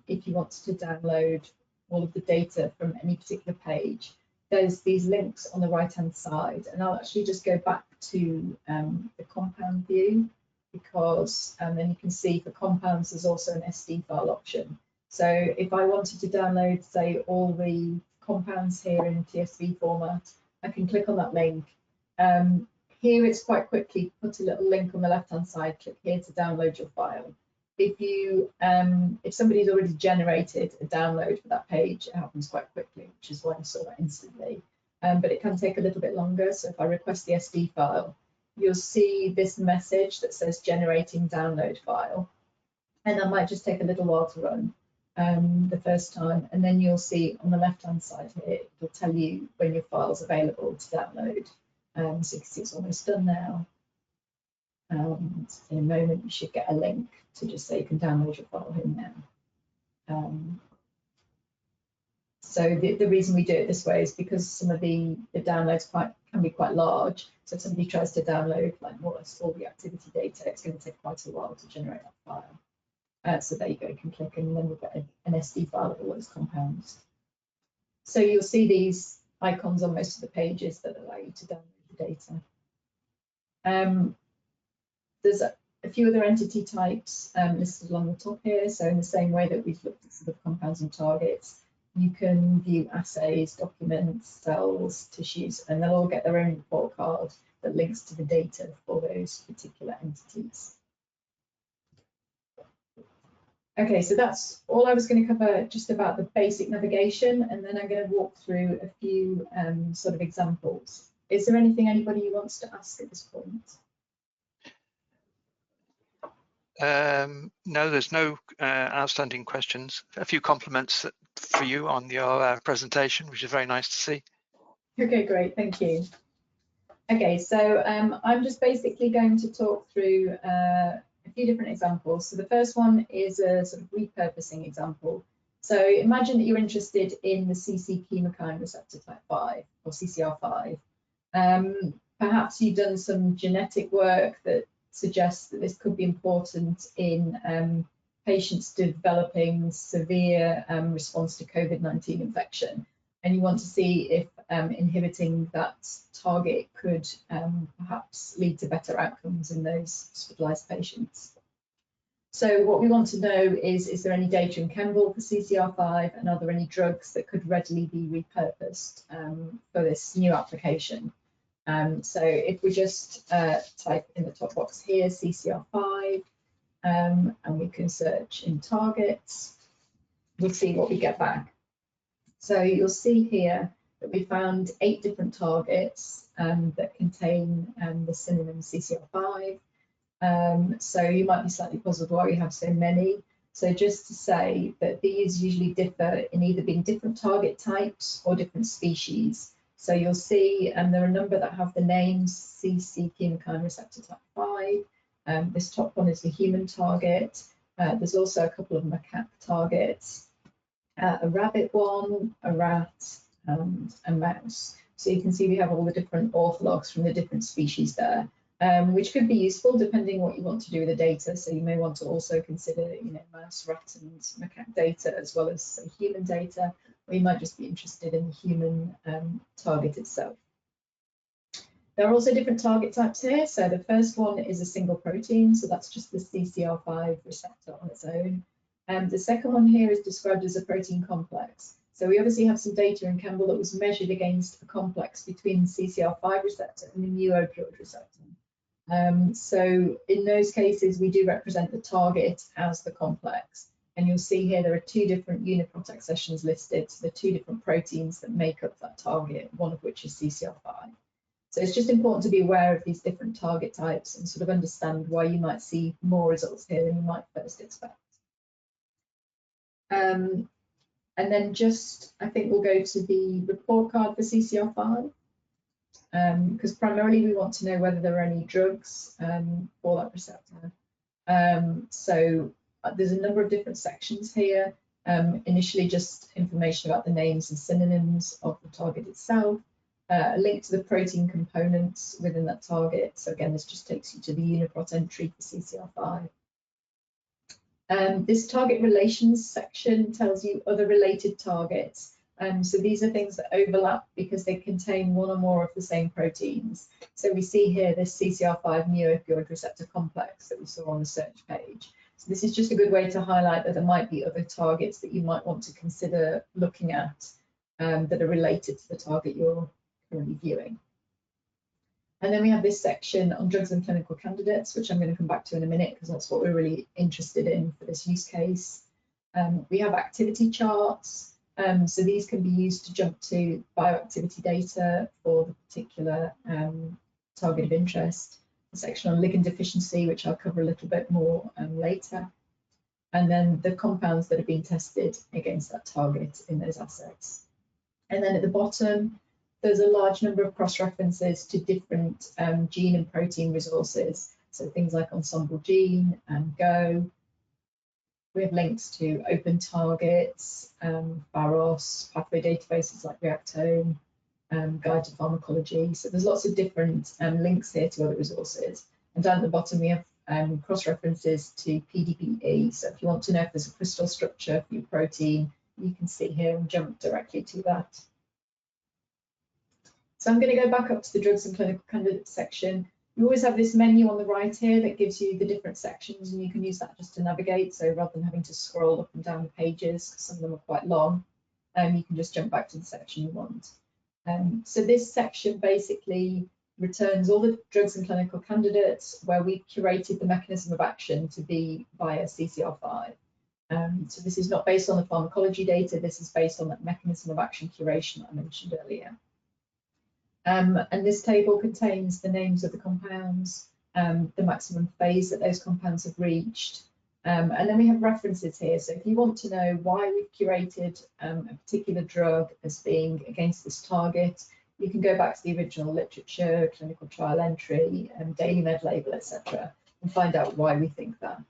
if you wanted to download all of the data from any particular page, there's these links on the right-hand side, and I'll actually just go back to the compound view, because then you can see for compounds there's also an SD file option. So if I wanted to download, say, all the compounds here in TSV format, I can click on that link. Here it's quite quickly put a little link on the left-hand side, click here to download your file. If somebody's already generated a download for that page, it happens quite quickly, which is why I saw that instantly. But it can take a little bit longer. So if I request the SD file, you'll see this message that says generating download file. And that might just take a little while to run the first time. And then you'll see on the left-hand side here, it'll tell you when your file's available to download. So you can see it's almost done now. And in a moment, you should get a link to just say you can download your file here now. So the reason we do it this way is because some of the downloads can be quite large. So if somebody tries to download like more or less all the activity data, it's going to take quite a while to generate that file. So there you go, you can click and then we'll get an SD file of all those compounds. So you'll see these icons on most of the pages that allow you to download the data. There's a few other entity types listed along the top here. So in the same way that we've looked at sort of compounds and targets, you can view assays, documents, cells, tissues, and they'll all get their own report card that links to the data for those particular entities. Okay, so that's all I was going to cover just about the basic navigation, and then I'm going to walk through a few sort of examples. Is there anything anybody wants to ask at this point? No, there's no outstanding questions. A few compliments for you on your presentation, which is very nice to see. Okay, great, thank you. Okay, so I'm just basically going to talk through a few different examples. So the first one is a sort of repurposing example. So imagine that you're interested in the CC chemokine receptor type 5 or CCR5. Perhaps you've done some genetic work that suggests that this could be important in patients developing severe response to COVID-19 infection. And you want to see if inhibiting that target could perhaps lead to better outcomes in those hospitalized patients. So what we want to know is there any data in ChEMBL for CCR5, and are there any drugs that could readily be repurposed for this new application? So if we just type in the top box here, CCR5, and we can search in targets, we'll see what we get back. So you'll see here that we found 8 different targets that contain the synonym CCR5. So you might be slightly puzzled why we have so many. So just to say that these usually differ in either being different target types or different species. So you'll see there are a number that have the names CC chemokine receptor type 5. This top one is the human target. There's also a couple of macaque targets. A rabbit one, a rat, and a mouse. So you can see we have all the different orthologs from the different species there, which could be useful depending what you want to do with the data. So you may want to also consider, mouse, rat, and macaque data as well as say, human data, or you might just be interested in the human target itself. There are also different target types here. So the first one is a single protein, so that's just the CCR5 receptor on its own. The second one here is described as a protein complex. So we obviously have some data in ChEMBL that was measured against a complex between the CCR5 receptor and the mu-opioid receptor. So in those cases, we do represent the target as the complex. And you'll see here there are 2 different UniProt accessions listed, so the 2 different proteins that make up that target, one of which is CCR5. So it's just important to be aware of these different target types and sort of understand why you might see more results here than you might first expect. And then just, I think we'll go to the report card for CCR5, because primarily we want to know whether there are any drugs for that receptor. So there's a number of different sections here. Initially just information about the names and synonyms of the target itself, a link to the protein components within that target. So again, this just takes you to the UniProt entry for CCR5. This target relations section tells you other related targets. So these are things that overlap because they contain one or more of the same proteins. So we see here this CCR5 mu-opioid receptor complex that we saw on the search page. So this is just a good way to highlight that there might be other targets that you might want to consider looking at that are related to the target you're currently viewing. And then we have this section on drugs and clinical candidates, which I'm going to come back to in a minute because that's what we're really interested in for this use case. We have activity charts. So these can be used to jump to bioactivity data for the particular target of interest. A section on ligand deficiency, which I'll cover a little bit more later. And then the compounds that are being tested against that target in those assets. And then at the bottom, there's a large number of cross-references to different gene and protein resources. So things like Ensemble Gene and Go. We have links to open targets, Pharos, pathway databases like Reactome, Guide to Pharmacology. So there's lots of different links here to other resources. And down at the bottom, we have cross-references to PDBE. So if you want to know if there's a crystal structure for your protein, you can see here and jump directly to that. So I'm going to go back up to the drugs and clinical candidates section. You always have this menu on the right here that gives you the different sections, and you can use that just to navigate. So rather than having to scroll up and down the pages, because some of them are quite long, you can just jump back to the section you want. So this section basically returns all the drugs and clinical candidates where we've curated the mechanism of action to be via CCR5. So this is not based on the pharmacology data, this is based on that mechanism of action curation that I mentioned earlier. And this table contains the names of the compounds, the maximum phase that those compounds have reached, and then we have references here. So if you want to know why we've curated a particular drug as being against this target, you can go back to the original literature, clinical trial entry, daily med label, etc., and find out why we think that.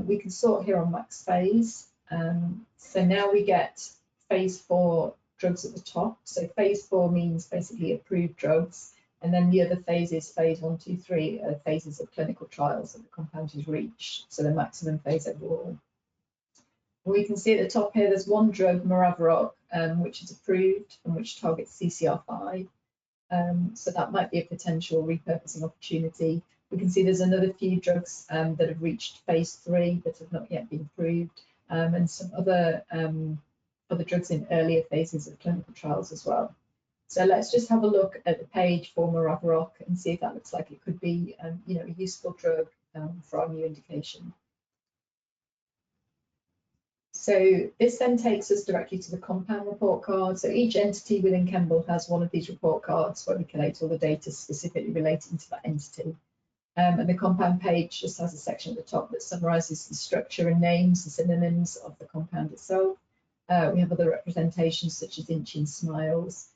We can sort here on max phase. So now we get phase 4 drugs at the top. So phase 4 means basically approved drugs. And then the other phases, phase 1, 2, 3, are phases of clinical trials that the compound has reached. So the maximum phase overall. We can see at the top here, there's one drug, Maraviroc, which is approved and which targets CCR5. So that might be a potential repurposing opportunity. We can see there's another few drugs that have reached phase 3 that have not yet been approved, and some other drugs in earlier phases of clinical trials as well. So let's just have a look at the page for Maraviroc and see if that looks like it could be, you know, a useful drug for our new indication. So this then takes us directly to the compound report card. So each entity within ChEMBL has one of these report cards where we collate all the data specifically relating to that entity. And the compound page just has a section at the top that summarises the structure and names and synonyms of the compound itself. We have other representations such as inch and smiles.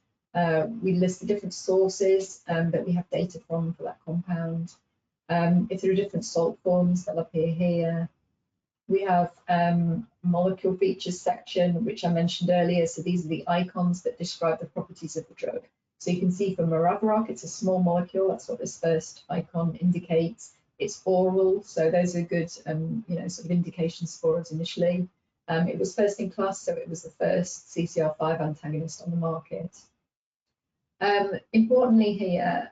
We list the different sources that we have data from for that compound. If there are different salt forms, they'll appear here. We have molecule features section, which I mentioned earlier. So these are the icons that describe the properties of the drug. So you can see for Maraviroc, it's a small molecule. That's what this first icon indicates. It's oral, so those are good, you know, sort of indications for us initially. It was first in class, so it was the first CCR5 antagonist on the market. Importantly here,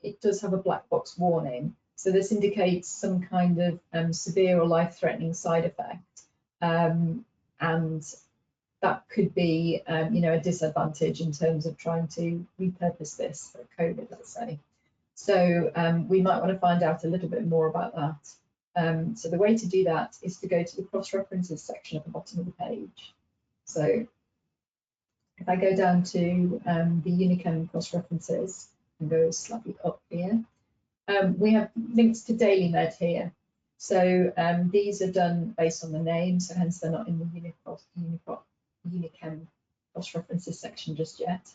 it does have a black box warning. So this indicates some kind of severe or life-threatening side effect, and that could be, you know, a disadvantage in terms of trying to repurpose this for COVID, let's say. So we might want to find out a little bit more about that. So the way to do that is to go to the cross-references section at the bottom of the page. So if I go down to the UniChem cross-references and go slightly up here, we have links to daily med here. So these are done based on the name, so hence they're not in the UniChem cross-references section just yet.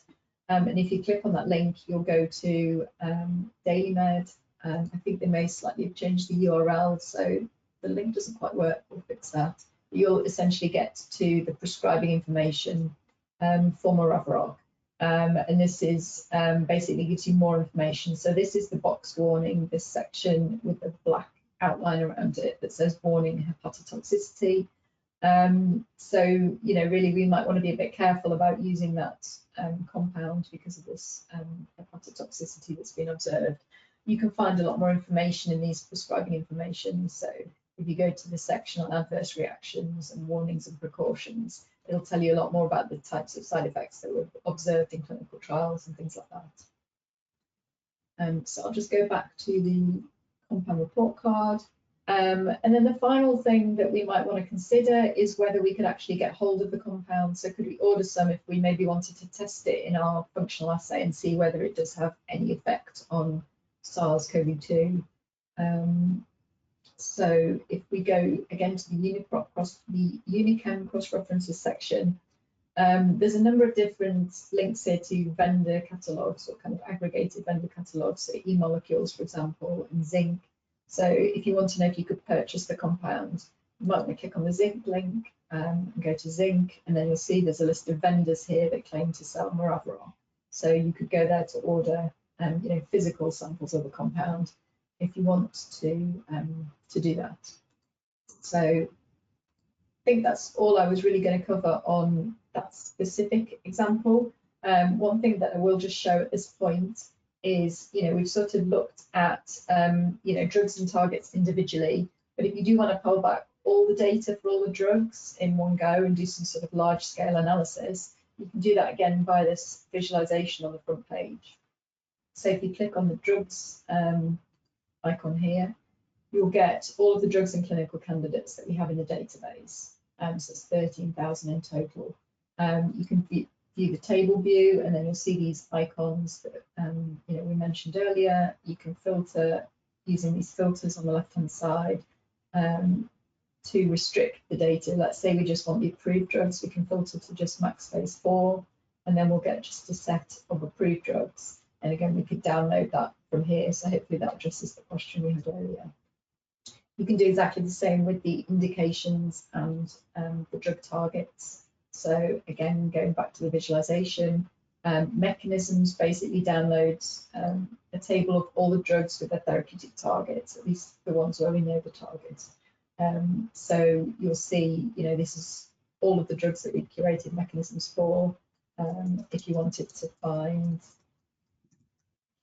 And if you click on that link, you'll go to daily med. I think they may slightly have changed the URL, so the link doesn't quite work. We'll fix that. You'll essentially get to the prescribing information for Maraviroc. And this is basically gives you more information. So this is the box warning, this section with the black outline around it that says warning hepatotoxicity. So, you know, really we might want to be a bit careful about using that compound because of this hepatotoxicity that's been observed. You can find a lot more information in these prescribing information. So if you go to the section on adverse reactions and warnings and precautions, it'll tell you a lot more about the types of side effects that were observed in clinical trials and things like that. So I'll just go back to the compound report card. And then the final thing that we might want to consider is whether we could actually get hold of the compound. So could we order some if we maybe wanted to test it in our functional assay and see whether it does have any effect on SARS-CoV-2. So if we go again to the UniChem cross-references section, there's a number of different links here to vendor catalogs or kind of aggregated vendor catalogs, so e-molecules, for example, and zinc. So if you want to know if you could purchase the compound, you might want to click on the zinc link and go to zinc, and then you'll see there's a list of vendors here that claim to sell Maraviroc. So you could go there to order, you know, physical samples of the compound if you want to do that. So I think that's all I was really going to cover on that specific example. One thing that I will just show at this point is, you know, we've sort of looked at, you know, drugs and targets individually, but if you do want to pull back all the data for all the drugs in one go and do some sort of large scale analysis, you can do that again by this visualization on the front page. So if you click on the drugs icon here, you'll get all of the drugs and clinical candidates that we have in the database. So it's 13,000 in total. You can view the table view, and then you'll see these icons that we mentioned earlier. You can filter using these filters on the left-hand side to restrict the data. Let's say we just want the approved drugs, we can filter to just max phase 4, and then we'll get just a set of approved drugs. And again, we could download that from here. So hopefully that addresses the question we had earlier. You can do exactly the same with the indications and the drug targets. So again, going back to the visualization, mechanisms basically downloads a table of all the drugs with their therapeutic targets, at least the ones where we know the targets. So you'll see, this is all of the drugs that we've curated mechanisms for. If you wanted to find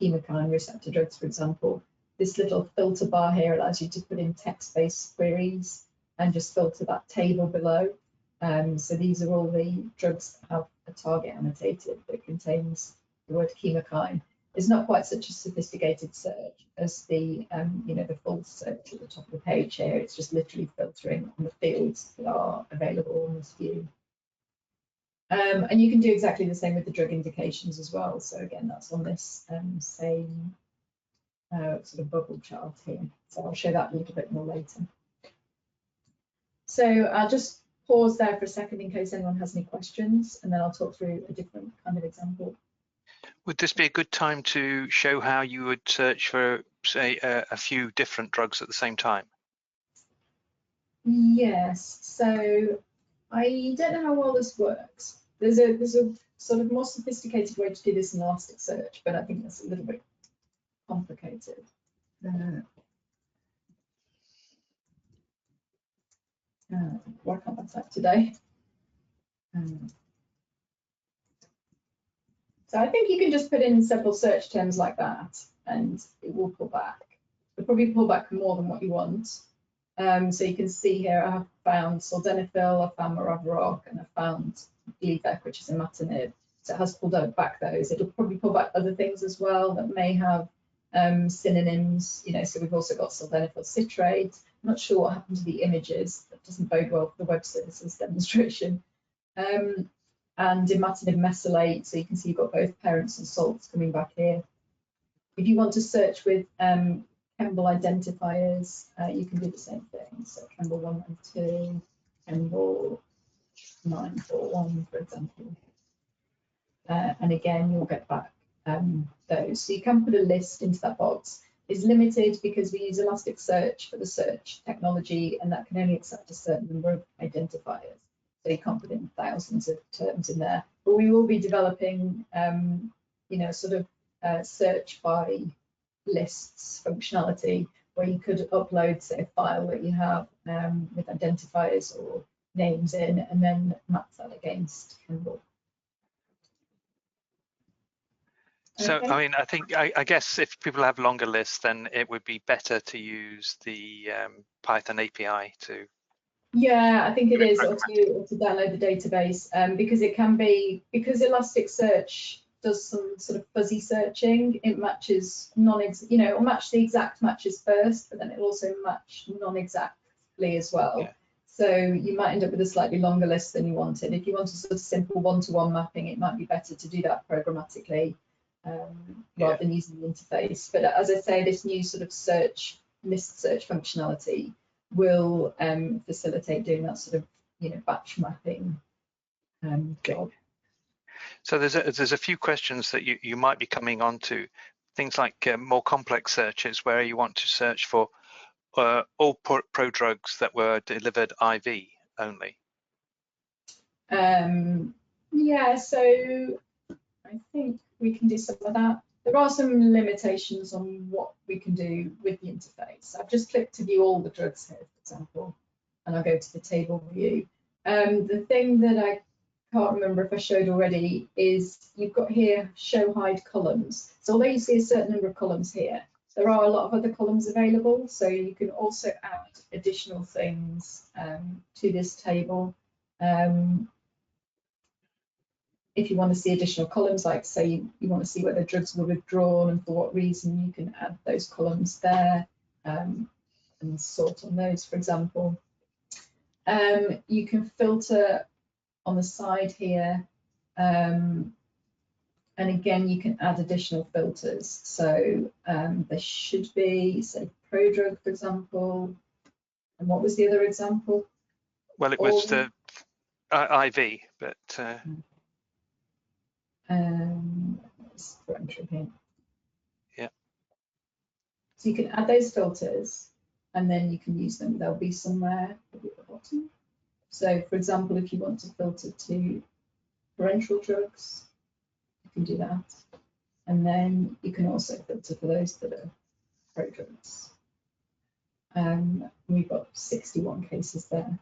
chemokine receptor drugs, for example, this little filter bar here allows you to put in text-based queries and just filter that table below. So these are all the drugs that have a target annotated that contains the word chemokine. It's not quite such a sophisticated search as the the full search at the top of the page here. It's just literally filtering on the fields that are available in this view. And you can do exactly the same with the drug indications as well. So again, that's on this same sort of bubble chart here. So I'll show that a little bit more later. So I'll just pause there for a second in case anyone has any questions, and then I'll talk through a different kind of example. Would this be a good time to show how you would search for, say, a few different drugs at the same time? Yes. So I don't know how well this works. There's a sort of more sophisticated way to do this in Elasticsearch, but I think that's a little bit complicated. Why can't I type today? So I think you can just put in several search terms like that, and it will pull back. It'll probably pull back more than what you want. So you can see here, I have found sildenafil, I found Maraviroc, and I found Gleevec, which is imatinib. So it has pulled back those. It'll probably pull back other things as well that may have synonyms. So we've also got sildenafil citrate. I'm not sure what happened to the images. That doesn't bode well for the web services demonstration. And imatinib mesylate. So you can see you've got both parents and salts coming back here. If you want to search with ChEMBL identifiers, you can do the same thing. So ChEMBL 192, ChEMBL 941, for example. And again, you'll get back those. So you can put a list into that box. It's limited because we use Elasticsearch for the search technology, and that can only accept a certain number of identifiers. So you can't put in thousands of terms in there. But we will be developing, sort of search by lists functionality, where you could upload, say, a file that you have with identifiers or names in, and then map that against ChEMBL. So, Okay. I mean, I guess if people have longer lists, then it would be better to use the Python API to. Yeah, I think it is, or to download the database, because it can be, because Elasticsearch does some sort of fuzzy searching. It matches it'll match the exact matches first, but then it'll also match non-exactly as well. Yeah. So you might end up with a slightly longer list than you wanted. If you want a sort of simple one-to-one mapping, it might be better to do that programmatically rather than using the interface. But as I say, this new sort of list search functionality will facilitate doing that sort of batch mapping job. So there's a few questions that you might be coming on to, things like more complex searches where you want to search for all prodrugs that were delivered IV only. Yeah, so I think we can do some of that. There are some limitations on what we can do with the interface. I've just clicked to view all the drugs here, for example, and I'll go to the table view. The thing that I can't remember if I showed already is you've got here show hide columns. So although you see a certain number of columns here, there are a lot of other columns available. So you can also add additional things to this table. If you want to see additional columns, like say you want to see whether drugs were withdrawn and for what reason, you can add those columns there. and sort on those, for example. You can filter on the side here, and again you can add additional filters. So there should be, say, prodrug, for example. And what was the other example? Well, it was the IV, but yeah. So you can add those filters, and then you can use them. They'll be somewhere at the bottom. So, for example, if you want to filter to parenteral drugs, you can do that. And then you can also filter for those that are prodrugs. We've got 61 cases there.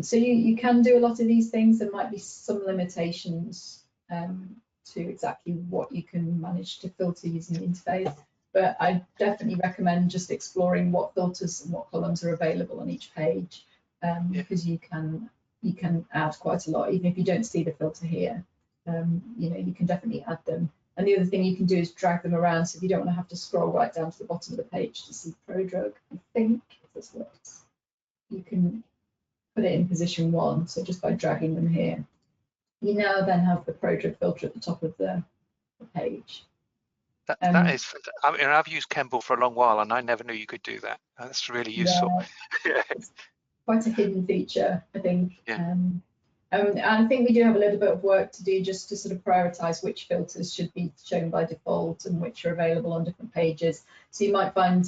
So you can do a lot of these things. There might be some limitations to exactly what you can manage to filter using the interface, but I definitely recommend just exploring what filters and what columns are available on each page, because you can add quite a lot, even if you don't see the filter here. You know, you can definitely add them. And the other thing you can do is drag them around, so if you don't want to have to scroll right down to the bottom of the page to see prodrug, I think, if this works, you can put it in position 1, so just by dragging them here. You now then have the prodrug filter at the top of the page. That is, I mean, I've used ChEMBL for a long while, and I never knew you could do that. That's really useful. Yeah, it's quite a hidden feature, I think. Yeah. And I think we do have a little bit of work to do just to sort of prioritize which filters should be shown by default and which are available on different pages. So you might find,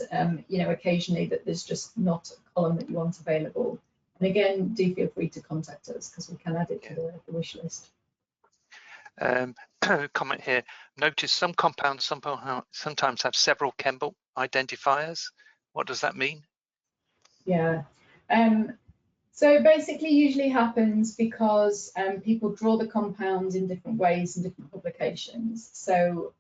you know, occasionally that there's just not a column that you want available. And again, do feel free to contact us because we can add it to the wish list. Comment here. Notice some compounds sometimes have several ChEMBL identifiers. What does that mean? Yeah. So it basically usually happens because people draw the compounds in different ways in different publications. So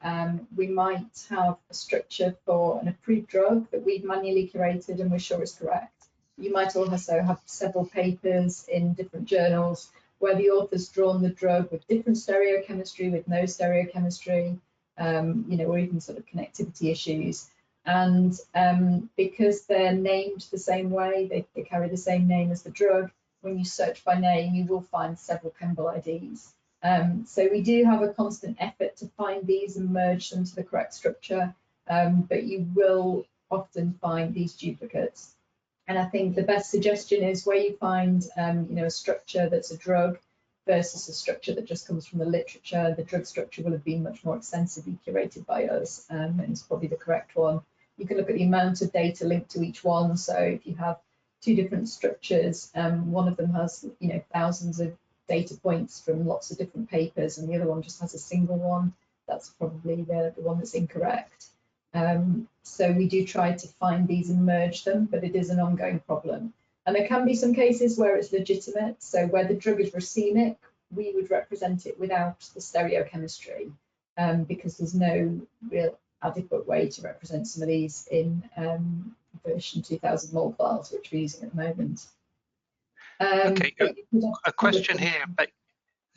we might have a structure for an approved drug that we've manually curated and we're sure is correct. You might also have several papers in different journals where the author's drawn the drug with different stereochemistry, with no stereochemistry, you know, or even sort of connectivity issues. And because they're named the same way, they carry the same name as the drug, when you search by name, you will find several ChEMBL IDs. So we do have a constant effort to find these and merge them to the correct structure, but you will often find these duplicates. And I think the best suggestion is where you find, you know, a structure that's a drug versus a structure that just comes from the literature. The drug structure will have been much more extensively curated by us, and it's probably the correct one. You can look at the amount of data linked to each one. So if you have 2 different structures, one of them has, you know, thousands of data points from lots of different papers, and the other one just has a single one, that's probably the one that's incorrect. So we do try to find these and merge them, but it is an ongoing problem. And there can be some cases where it's legitimate. So where the drug is racemic, we would represent it without the stereochemistry, because there's no real adequate way to represent some of these in version 2000 mol files, which we're using at the moment. Okay, a question here.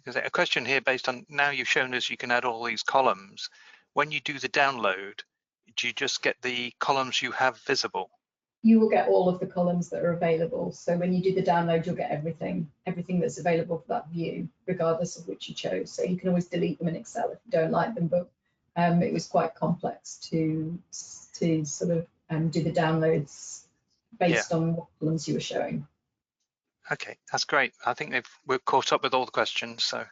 A question here based on, now you've shown us you can add all these columns. When you do the download, do you just get the columns you have visible? You will get all of the columns that are available. So when you do the download, you'll get everything that's available for that view, regardless of which you chose. So you can always delete them in Excel if you don't like them, but it was quite complex to sort of do the downloads based on what columns you were showing. Okay, that's great. I think we're caught up with all the questions, so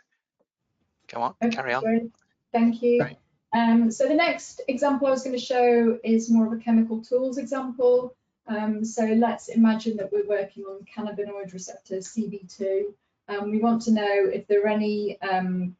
go on, okay, carry on. Great. Thank you. Great. So the next example I was going to show is more of a chemical tools example. So let's imagine that we're working on cannabinoid receptor CB2. We want to know if there are any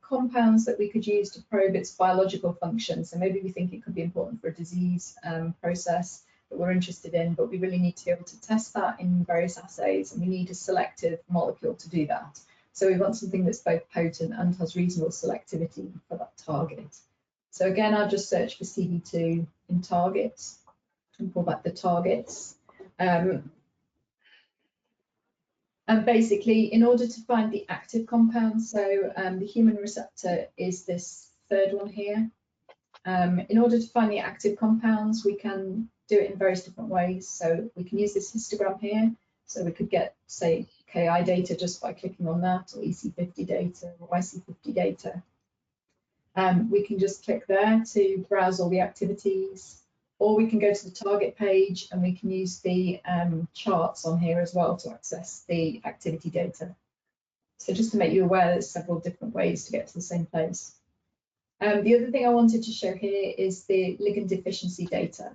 compounds that we could use to probe its biological function. So maybe we think it could be important for a disease process that we're interested in, but we really need to be able to test that in various assays, and we need a selective molecule to do that. So we want something that's both potent and has reasonable selectivity for that target. So again, I'll just search for CB2 in targets and pull back the targets. And basically, in order to find the active compound, so the human receptor is this third one here. In order to find the active compounds, we can do it in various different ways. So we can use this histogram here. So we could get, say, KI data just by clicking on that, or EC50 data or IC50 data. We can just click there to browse all the activities, or we can go to the target page and we can use the charts on here as well to access the activity data. So just to make you aware, there's several different ways to get to the same place. The other thing I wanted to show here is the ligand efficiency data.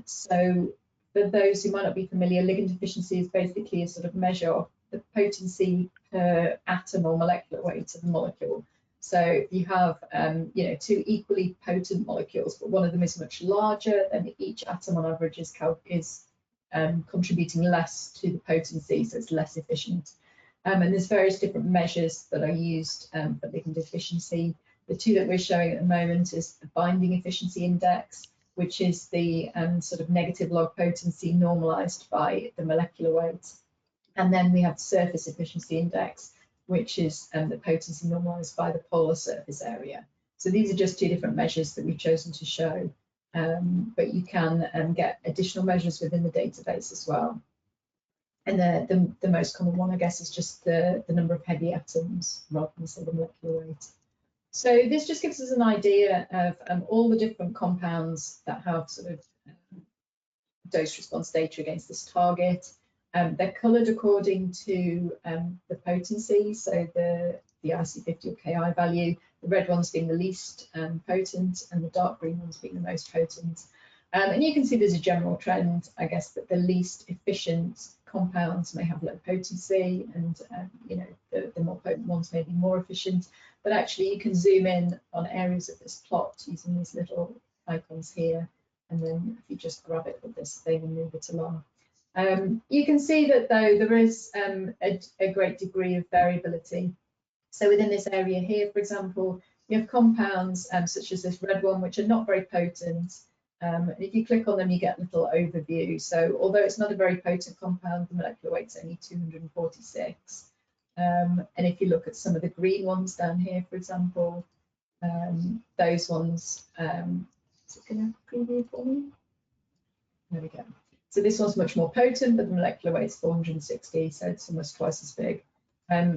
So for those who might not be familiar, ligand efficiency is basically a sort of measure of the potency per atom or molecular weight of the molecule. So if you have, you know, two equally potent molecules, but one of them is much larger, then each atom on average is contributing less to the potency, so it's less efficient. And there's various different measures that are used for ligand efficiency. The two that we're showing at the moment is the binding efficiency index, which is the sort of negative log potency normalized by the molecular weight. And then we have the surface efficiency index, which is the potency normalized by the polar surface area. So these are just two different measures that we've chosen to show, but you can get additional measures within the database as well. And the most common one, I guess, is just the number of heavy atoms rather than, say, the molecular weight. So this just gives us an idea of all the different compounds that have sort of dose response data against this target. They're coloured according to the potency, so the IC50 or KI value, the red ones being the least potent and the dark green ones being the most potent. And you can see there's a general trend, I guess, that the least efficient compounds may have low potency, and you know, the more potent ones may be more efficient. But actually, you can zoom in on areas of this plot using these little icons here, and then if you just grab it with this thing and move it along. You can see that though there is a great degree of variability. So within this area here, for example, you have compounds such as this red one, which are not very potent. And if you click on them, you get a little overview. So although it's not a very potent compound, the molecular weight's only 246. And if you look at some of the green ones down here, for example, those ones, is it going to preview for me? There we go. So this one's much more potent, but the molecular weight's 460, so it's almost twice as big.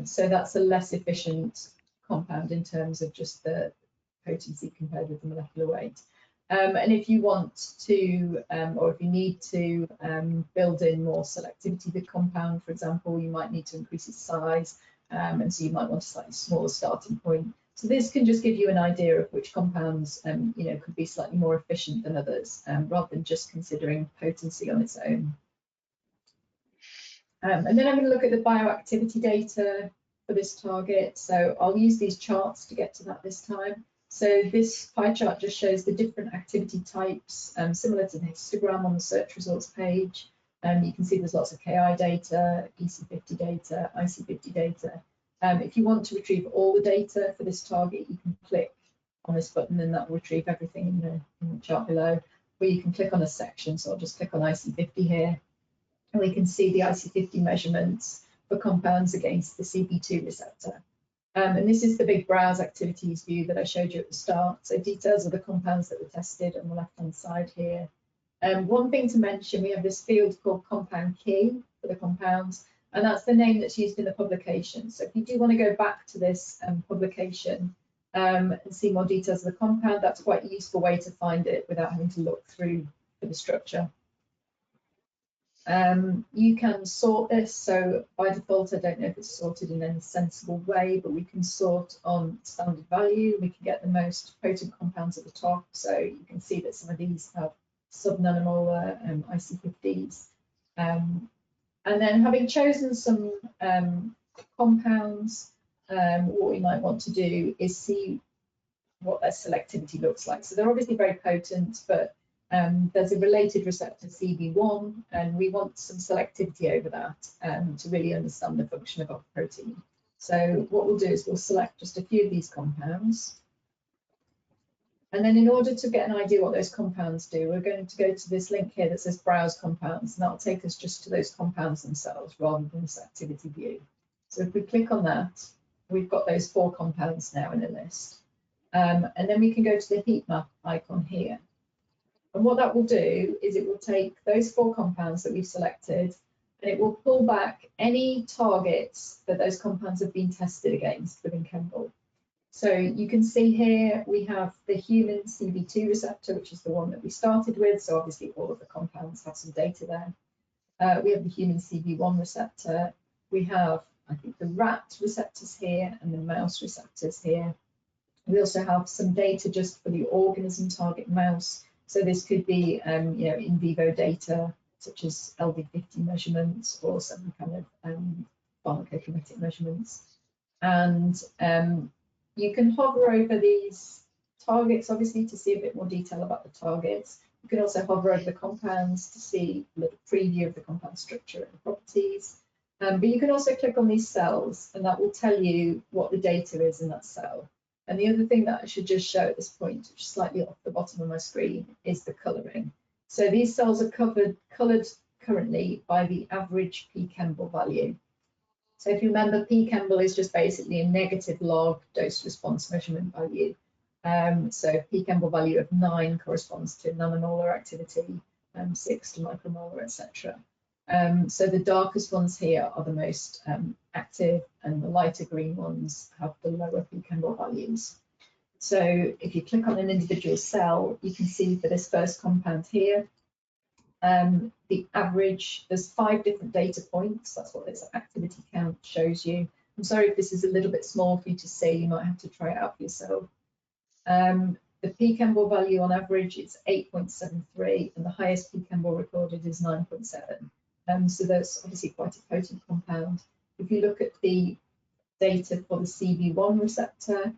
So that's a less efficient compound in terms of just the potency compared with the molecular weight. And if you want to, or if you need to build in more selectivity to the compound, for example, you might need to increase its size, and so you might want a slightly smaller starting point. So this can just give you an idea of which compounds, you know, could be slightly more efficient than others, rather than just considering potency on its own. And then I'm going to look at the bioactivity data for this target. So I'll use these charts to get to that this time. So this pie chart just shows the different activity types, similar to the histogram on the search results page. You can see there's lots of KI data, EC50 data, IC50 data. If you want to retrieve all the data for this target, you can click on this button and that will retrieve everything in the chart below. Or you can click on a section, so I'll just click on IC50 here. And we can see the IC50 measurements for compounds against the CB2 receptor. And this is the big browse activities view that I showed you at the start. So details of the compounds that were tested on the left-hand side here. One thing to mention, we have this field called compound key for the compounds, and that's the name that's used in the publication. So if you do want to go back to this publication and see more details of the compound, that's quite a useful way to find it without having to look through for the structure. You can sort this, so by default I don't know if it's sorted in any sensible way, but we can sort on standard value. We can get the most potent compounds at the top, so you can see that some of these have sub-nanomolar IC50s. And then having chosen some compounds, what we might want to do is see what their selectivity looks like. So they're obviously very potent, but there's a related receptor CB1, and we want some selectivity over that to really understand the function of our protein. So what we'll do is we'll select just a few of these compounds. And then in order to get an idea what those compounds do, we're going to go to this link here that says browse compounds, and that'll take us just to those compounds themselves rather than this activity view. So if we click on that, we've got those 4 compounds now in the list. And then we can go to the heat map icon here. And what that will do is it will take those 4 compounds that we've selected, and it will pull back any targets that those compounds have been tested against within ChEMBL. So you can see here we have the human CB2 receptor, which is the one that we started with. So obviously all of the compounds have some data there. We have the human CB1 receptor. We have, I think, the rat receptors here and the mouse receptors here. We also have some data just for the organism target mouse. So this could be, in vivo data, such as LD50 measurements or some kind of pharmacokinetic measurements. And you can hover over these targets, obviously, to see a bit more detail about the targets. You can also hover over the compounds to see a little preview of the compound structure and properties. But you can also click on these cells, and that will tell you what the data is in that cell. And the other thing that I should just show at this point, which is slightly off the bottom of my screen, is the colouring. So these cells are coloured currently by the average PChEMBL value. So if you remember, PChEMBL is just basically a negative log dose response measurement value. So PChEMBL value of 9 corresponds to nanomolar activity, 6 to micromolar, etc. So the darkest ones here are the most active, and the lighter green ones have the lower PChEMBL values. So if you click on an individual cell, you can see for this first compound here, the average, there's 5 different data points. That's what this activity count shows you. I'm sorry if this is a little bit small for you to see, you might have to try it out for yourself. The PChEMBL value on average is 8.73, and the highest PChEMBL recorded is 9.7. So that's obviously quite a potent compound. If you look at the data for the CB1 receptor,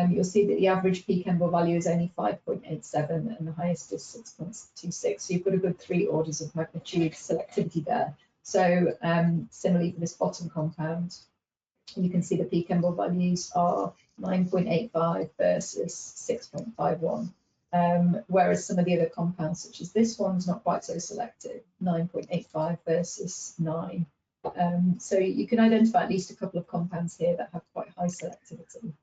you'll see that the average PChEMBL value is only 5.87 and the highest is 6.26. So you've got a good 3 orders of magnitude selectivity there. So similarly for this bottom compound, you can see the PChEMBL values are 9.85 versus 6.51. Whereas some of the other compounds, such as this one's not quite so selective, 9.85 versus 9. So you can identify at least a couple of compounds here that have quite high selectivity.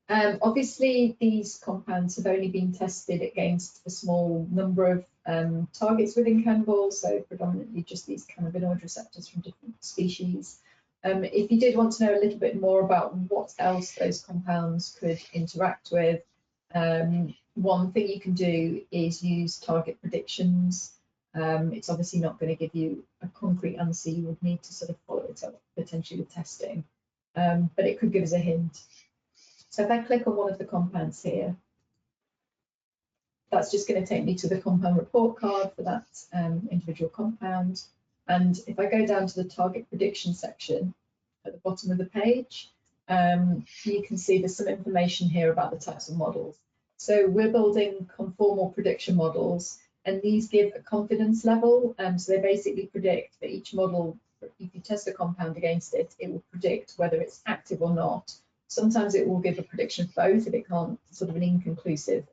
Obviously, these compounds have only been tested against a small number of targets within ChEMBL, so predominantly just these cannabinoid receptors from different species. If you did want to know a little bit more about what else those compounds could interact with, one thing you can do is use target predictions. It's obviously not going to give you a concrete answer. You would need to sort of follow it up potentially with testing, but it could give us a hint. So if I click on one of the compounds here, that's just going to take me to the compound report card for that individual compound. And if I go down to the target prediction section at the bottom of the page, you can see there's some information here about the types of models. So we're building conformal prediction models, and these give a confidence level. So they basically predict that each model, if you test a compound against it, it will predict whether it's active or not. Sometimes it will give a prediction of both if it can't, sort of an inconclusive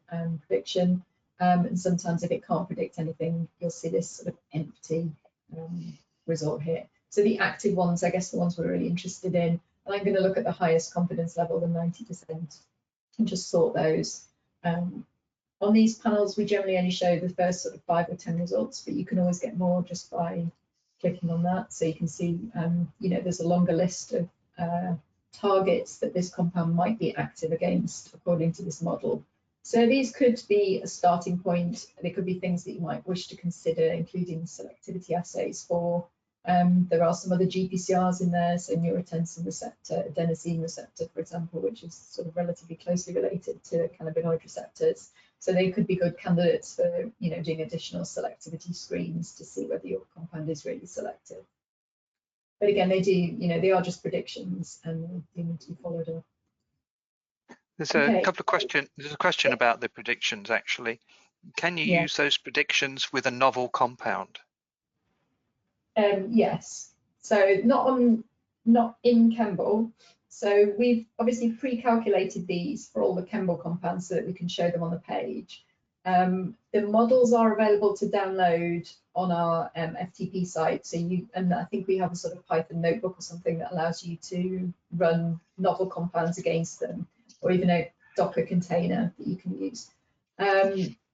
prediction. And sometimes if it can't predict anything, you'll see this sort of empty result here. So the active ones, I guess the ones we're really interested in, and I'm going to look at the highest confidence level, the 90%, and just sort those. On these panels, we generally only show the first sort of 5 or 10 results, but you can always get more just by clicking on that. So you can see, there's a longer list of targets that this compound might be active against according to this model. So these could be a starting point. They could be things that you might wish to consider, including selectivity assays for. There are some other GPCRs in there, so neurotensin receptor, adenosine receptor, for example, which is sort of relatively closely related to cannabinoid receptors. So they could be good candidates for, doing additional selectivity screens to see whether your compound is really selective. But again, they are just predictions, and they need to be followed up. There's a couple of questions. There's a question about the predictions, actually. Can you use those predictions with a novel compound? Yes. So not in ChEMBL. So we've obviously pre-calculated these for all the ChEMBL compounds so that we can show them on the page. The models are available to download on our FTP site. So and I think we have a sort of Python notebook or something that allows you to run novel compounds against them, or even a Docker container that you can use.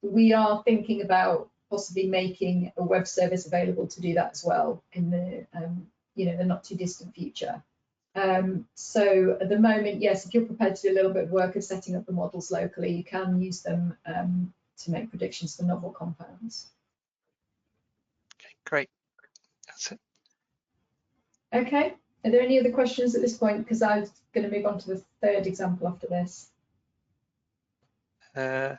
we are thinking about possibly making a web service available to do that as well in the the not too distant future. So at the moment, yes, if you're prepared to do a little bit of work of setting up the models locally, you can use them to make predictions for novel compounds. Okay, great. That's it. Okay. Are there any other questions at this point? Because I'm going to move on to the third example after this. Okay.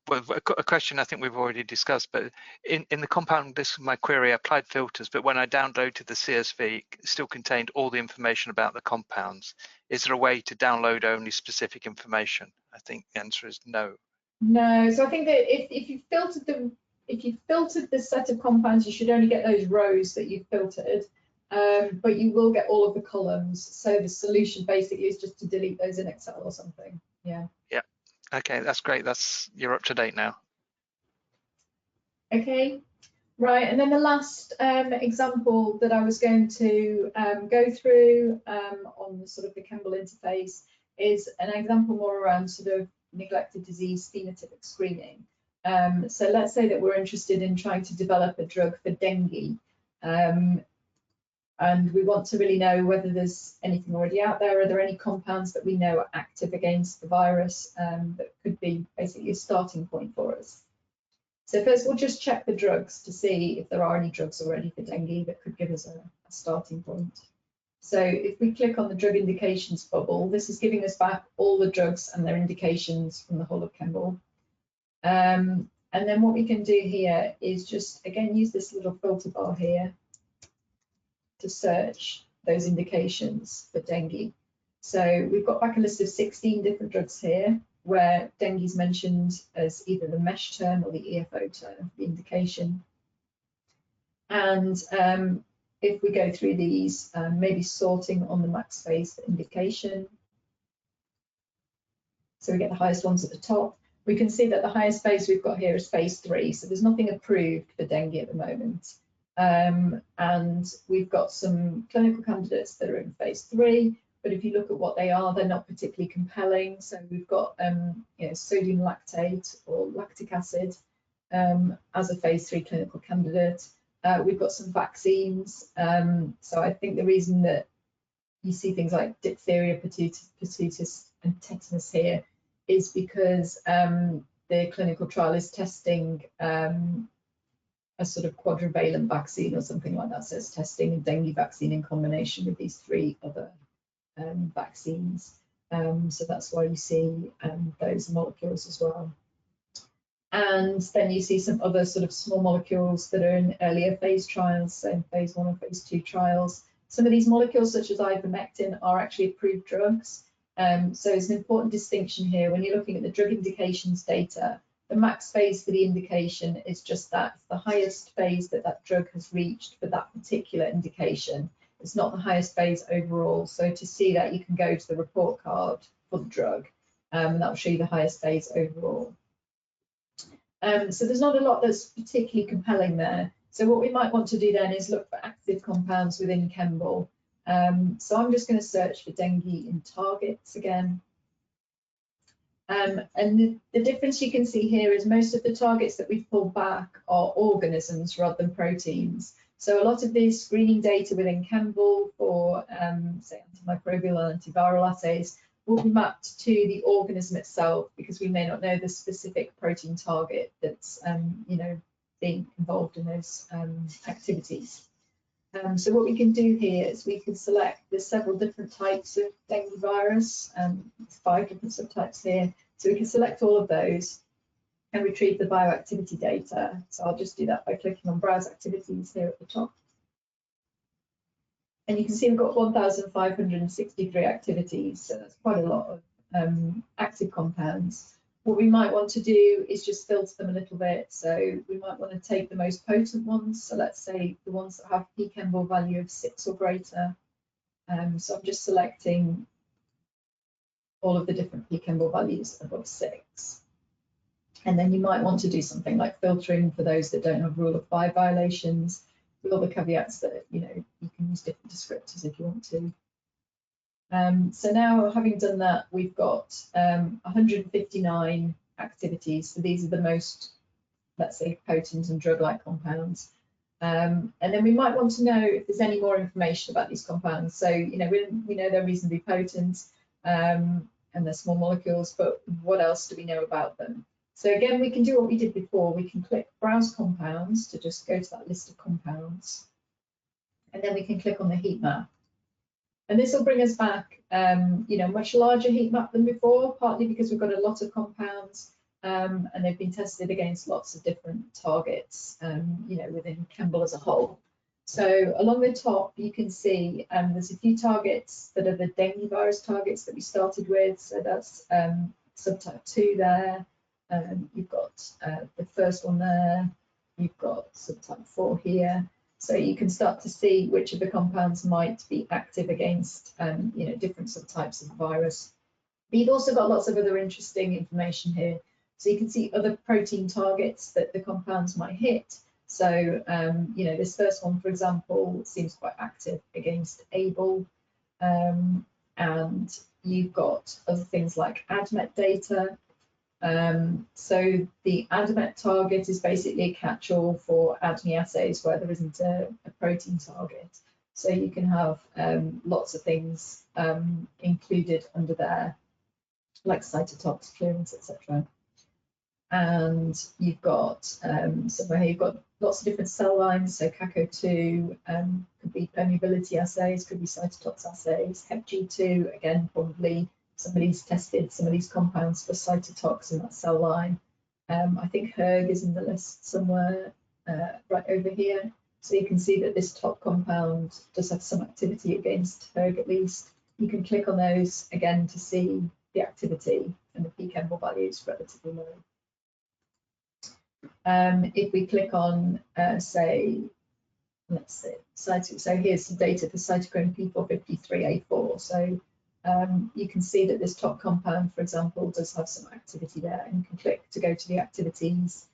Well, a question I think we've already discussed, but in the compound list of my query, I applied filters, but when I downloaded the CSV, it still contained all the information about the compounds. Is there a way to download only specific information? I think the answer is no. No, so I think that if you filtered the set of compounds, you should only get those rows that you've filtered, but you will get all of the columns. So the solution basically is just to delete those in Excel or something. Yeah. Yeah. Okay, that's great. You're up to date now. Okay, right. And then the last example that I was going to go through on sort of the ChEMBL interface is an example more around sort of neglected disease phenotypic screening. So let's say that we're interested in trying to develop a drug for dengue. And we want to really know whether there's anything already out there. Are there any compounds that we know are active against the virus that could be basically a starting point for us? So first we'll just check the drugs to see if there are any drugs already for dengue that could give us a starting point. So if we click on the drug indications bubble, this is giving us back all the drugs and their indications from the whole of ChEMBL. And then what we can do here is just, again, use this little filter bar here to search those indications for dengue. So we've got back a list of 16 different drugs here where dengue is mentioned as either the MESH term or the EFO term, the indication. And if we go through these, maybe sorting on the max phase for indication. So we get the highest ones at the top. We can see that the highest phase we've got here is phase 3. So there's nothing approved for dengue at the moment. And we've got some clinical candidates that are in phase 3, but if you look at what they are, they're not particularly compelling. So we've got sodium lactate or lactic acid as a phase 3 clinical candidate. We've got some vaccines. So I think the reason that you see things like diphtheria, pertussis, and tetanus here is because the clinical trial is testing a sort of quadrivalent vaccine or something like that. So it's testing a dengue vaccine in combination with these 3 other vaccines. So that's why you see those molecules as well. And then you see some other sort of small molecules that are in earlier phase trials, so in phase 1 or phase 2 trials. Some of these molecules, such as ivermectin, are actually approved drugs. So it's an important distinction here when you're looking at the drug indications data. The max phase for the indication is just that, the highest phase that that drug has reached for that particular indication. It's not the highest phase overall. So to see that, you can go to the report card for the drug, and that will show you the highest phase overall. So there's not a lot that's particularly compelling there. So what we might want to do then is look for active compounds within ChEMBL. So I'm just going to search for dengue in targets again. And the difference you can see here is most of the targets that we've pulled back are organisms rather than proteins. So a lot of these screening data within ChEMBL for, say, antimicrobial and antiviral assays will be mapped to the organism itself, because we may not know the specific protein target that's, being involved in those activities. So what we can do here is we can select, there's several different types of dengue virus, 5 different subtypes here. So we can select all of those and retrieve the bioactivity data. So I'll just do that by clicking on Browse Activities here at the top. And you can see we've got 1,563 activities, so that's quite a lot of active compounds. What we might want to do is just filter them a little bit. So we might want to take the most potent ones. So let's say the ones that have PChEMBL value of 6 or greater. So I'm just selecting all of the different PChEMBL values above 6. And then you might want to do something like filtering for those that don't have rule of 5 violations, with all the caveats that, you can use different descriptors if you want to. So now, having done that, we've got 159 activities. So these are the most, let's say, potent and drug-like compounds. And then we might want to know if there's any more information about these compounds. So, you know, we know they're reasonably potent and they're small molecules, but what else do we know about them? So again, we can do what we did before. We can click Browse Compounds to just go to that list of compounds. And then we can click on the heat map. And this will bring us back, you know, much larger heat map than before, partly because we've got a lot of compounds and they've been tested against lots of different targets, you know, within ChEMBL as a whole. So along the top, you can see there's a few targets that are the dengue virus targets that we started with. So that's subtype 2 there. You've got the first one there. You've got subtype 4 here. So you can start to see which of the compounds might be active against, you know, different subtypes of the virus. But you've also got lots of other interesting information here. So you can see other protein targets that the compounds might hit. So, you know, this first one, for example, seems quite active against ABL. And you've got other things like ADMET data. So the ADMET target is basically a catch-all for ADME assays where there isn't a protein target. So you can have lots of things included under there, like cytotox, clearance, etc. And you've got somewhere here, you've got lots of different cell lines. So CACO2 could be permeability assays, could be cytotox assays. HepG2, again, probably somebody's tested some of these compounds for cytotox in that cell line. I think HERG is in the list somewhere right over here. So you can see that this top compound does have some activity against HERG at least. You can click on those again to see the activity, and the PChEMBL value is relatively low. If we click on, say, let's see, so here's some data for cytochrome P453A4. So you can see that this top compound, for example, does have some activity there, and you can click to go to the activities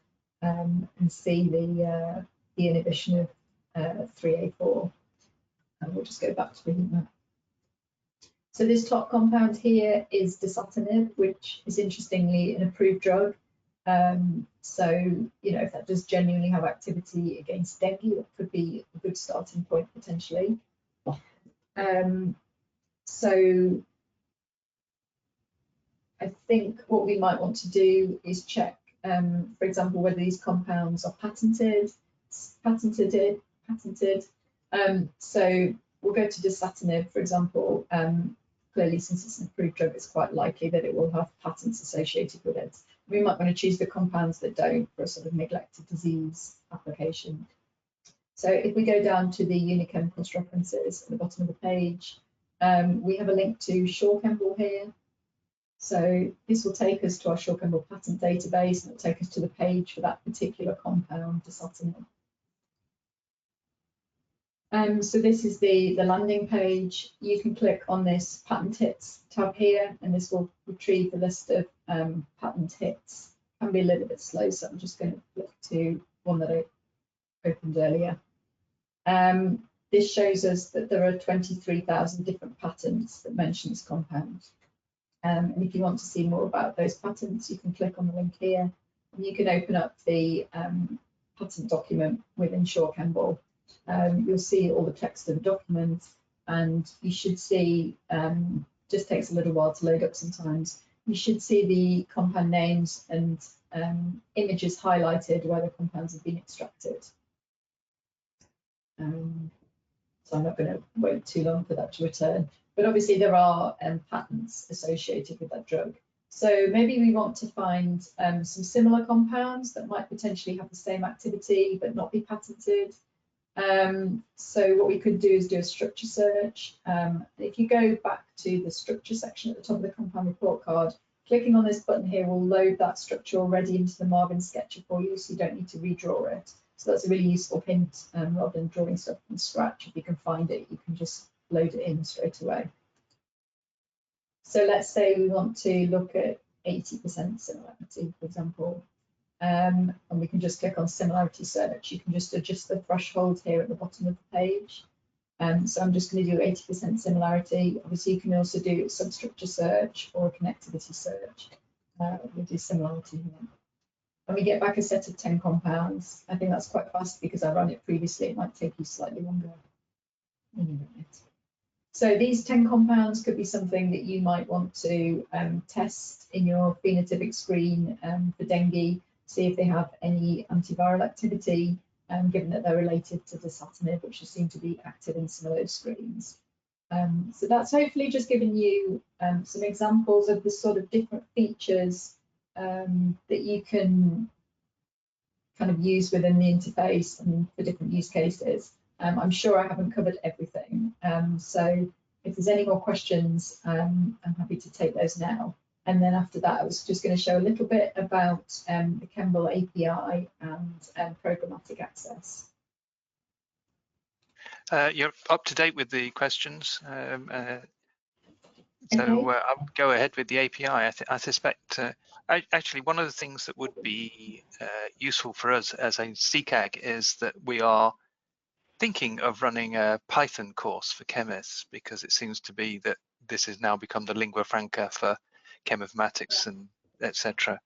and see the inhibition of 3A4. And we'll just go back to the heat map. So this top compound here is dasatinib, which is interestingly an approved drug. So, you know, if that does genuinely have activity against dengue, that could be a good starting point potentially. So I think what we might want to do is check, for example, whether these compounds are patented. So we'll go to dasatinib, for example. Clearly, since it's an approved drug, it's quite likely that it will have patents associated with it. We might want to choose the compounds that don't for a sort of neglected disease application. So if we go down to the UniChem cross-references at the bottom of the page, we have a link to SureChEMBL here. So this will take us to our SureChEMBL patent database, and it'll take us to the page for that particular compound, dasatinib. So this is the landing page. You can click on this patent hits tab here, and this will retrieve the list of patent hits. It can be a little bit slow, so I'm just going to flick to one that I opened earlier. This shows us that there are 23,000 different patents that mention this compound. And if you want to see more about those patents, you can click on the link here, and you can open up the patent document within SureChEMBL. You'll see all the text of the document, and you should see, just takes a little while to load up sometimes, you should see the compound names and images highlighted where the compounds have been extracted. So I'm not going to wait too long for that to return, but obviously there are patents associated with that drug. So maybe we want to find some similar compounds that might potentially have the same activity but not be patented. So what we could do is do a structure search. If you go back to the structure section at the top of the compound report card, clicking on this button here will load that structure already into the Marvin Sketcher for you, so you don't need to redraw it. So that's a really useful hint, rather than drawing stuff from scratch. If you can find it, you can just load it in straight away. So let's say we want to look at 80% similarity, for example. And we can just click on similarity search. You can just adjust the threshold here at the bottom of the page. So I'm just going to do 80% similarity. Obviously, you can also do a substructure search or a connectivity search. We'll do similarity here. And we get back a set of 10 compounds. I think that's quite fast because I ran it previously. It might take you slightly longer when you run it. So these 10 compounds could be something that you might want to test in your phenotypic screen for dengue, see if they have any antiviral activity, given that they're related to the dasatinib, which seem to be active in some of those screens. So that's hopefully just given you some examples of the sort of different features that you can kind of use within the interface and for different use cases. I'm sure I haven't covered everything. So if there's any more questions, I'm happy to take those now. And then after that, I was just going to show a little bit about the ChEMBL API and programmatic access. You're up to date with the questions. So Okay. I'll go ahead with the API. I suspect, actually, one of the things that would be useful for us as a CCAG is that we are thinking of running a Python course for chemists, because it seems to be that this has now become the lingua franca for cheminformatics and etc.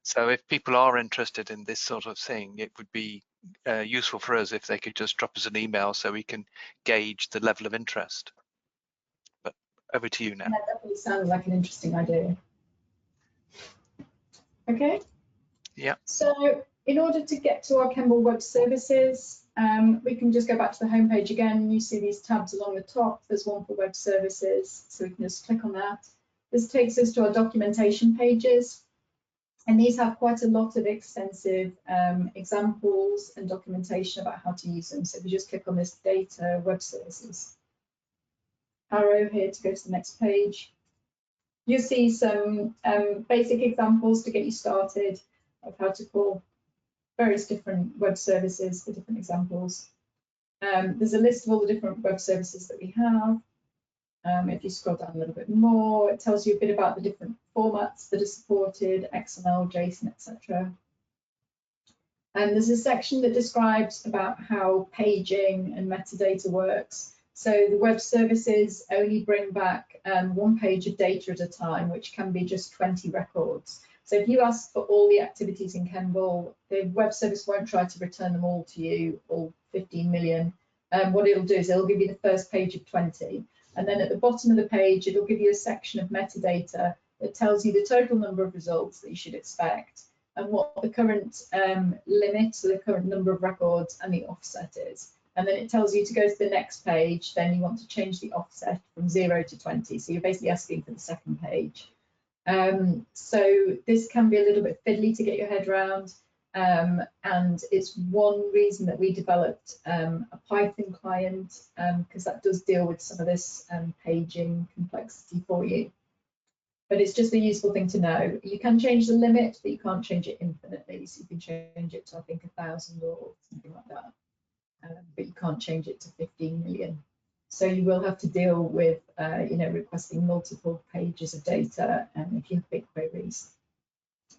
So if people are interested in this sort of thing, it would be useful for us if they could just drop us an email so we can gauge the level of interest. But over to you now. That definitely sounds like an interesting idea. Okay. Yeah. So in order to get to our ChEMBL web services, we can just go back to the home page again. You see these tabs along the top. There's one for web services, so we can just click on that. This takes us to our documentation pages, and these have quite a lot of extensive examples and documentation about how to use them. So if you just click on this data web services arrow here to go to the next page, you'll see some basic examples to get you started of how to call various different web services for different examples. There's a list of all the different web services that we have. If you scroll down a little bit more, it tells you a bit about the different formats that are supported, XML, JSON, etc. And there's a section that describes about how paging and metadata works. So the web services only bring back 1 page of data at a time, which can be just 20 records. So if you ask for all the activities in ChEMBL, the web service won't try to return them all to you, all 15 million. What it'll do is it'll give you the first page of 20. And then at the bottom of the page, it'll give you a section of metadata that tells you the total number of results that you should expect and what the current limit, so the current number of records and the offset is. And then it tells you to go to the next page, then you want to change the offset from 0 to 20. So you're basically asking for the second page. So this can be a little bit fiddly to get your head around. And it's one reason that we developed a Python client, because that does deal with some of this paging complexity for you. But it's just a useful thing to know. You can change the limit, but you can't change it infinitely. So you can change it to, I think, 1,000 or something like that. But you can't change it to 15 million. So you will have to deal with, requesting multiple pages of data if you have big queries.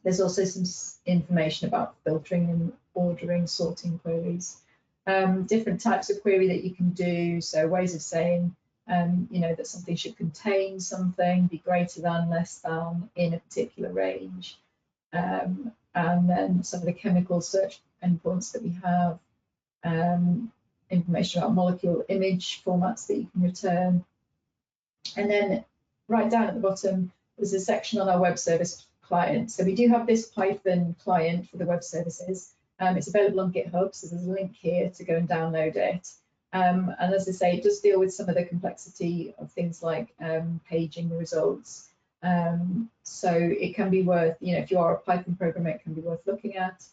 There's also some information about filtering and ordering, sorting queries. Different types of query that you can do. So ways of saying, that something should contain something, be greater than, less than, in a particular range. And then some of the chemical search endpoints that we have. Information about molecule image formats that you can return. And then right down at the bottom, there's a section on our web service client. So we do have this Python client for the web services. It's available on GitHub, so there's a link here to go and download it. And as I say, it does deal with some of the complexity of things like paging the results. So it can be worth, if you are a Python programmer, it can be worth looking at.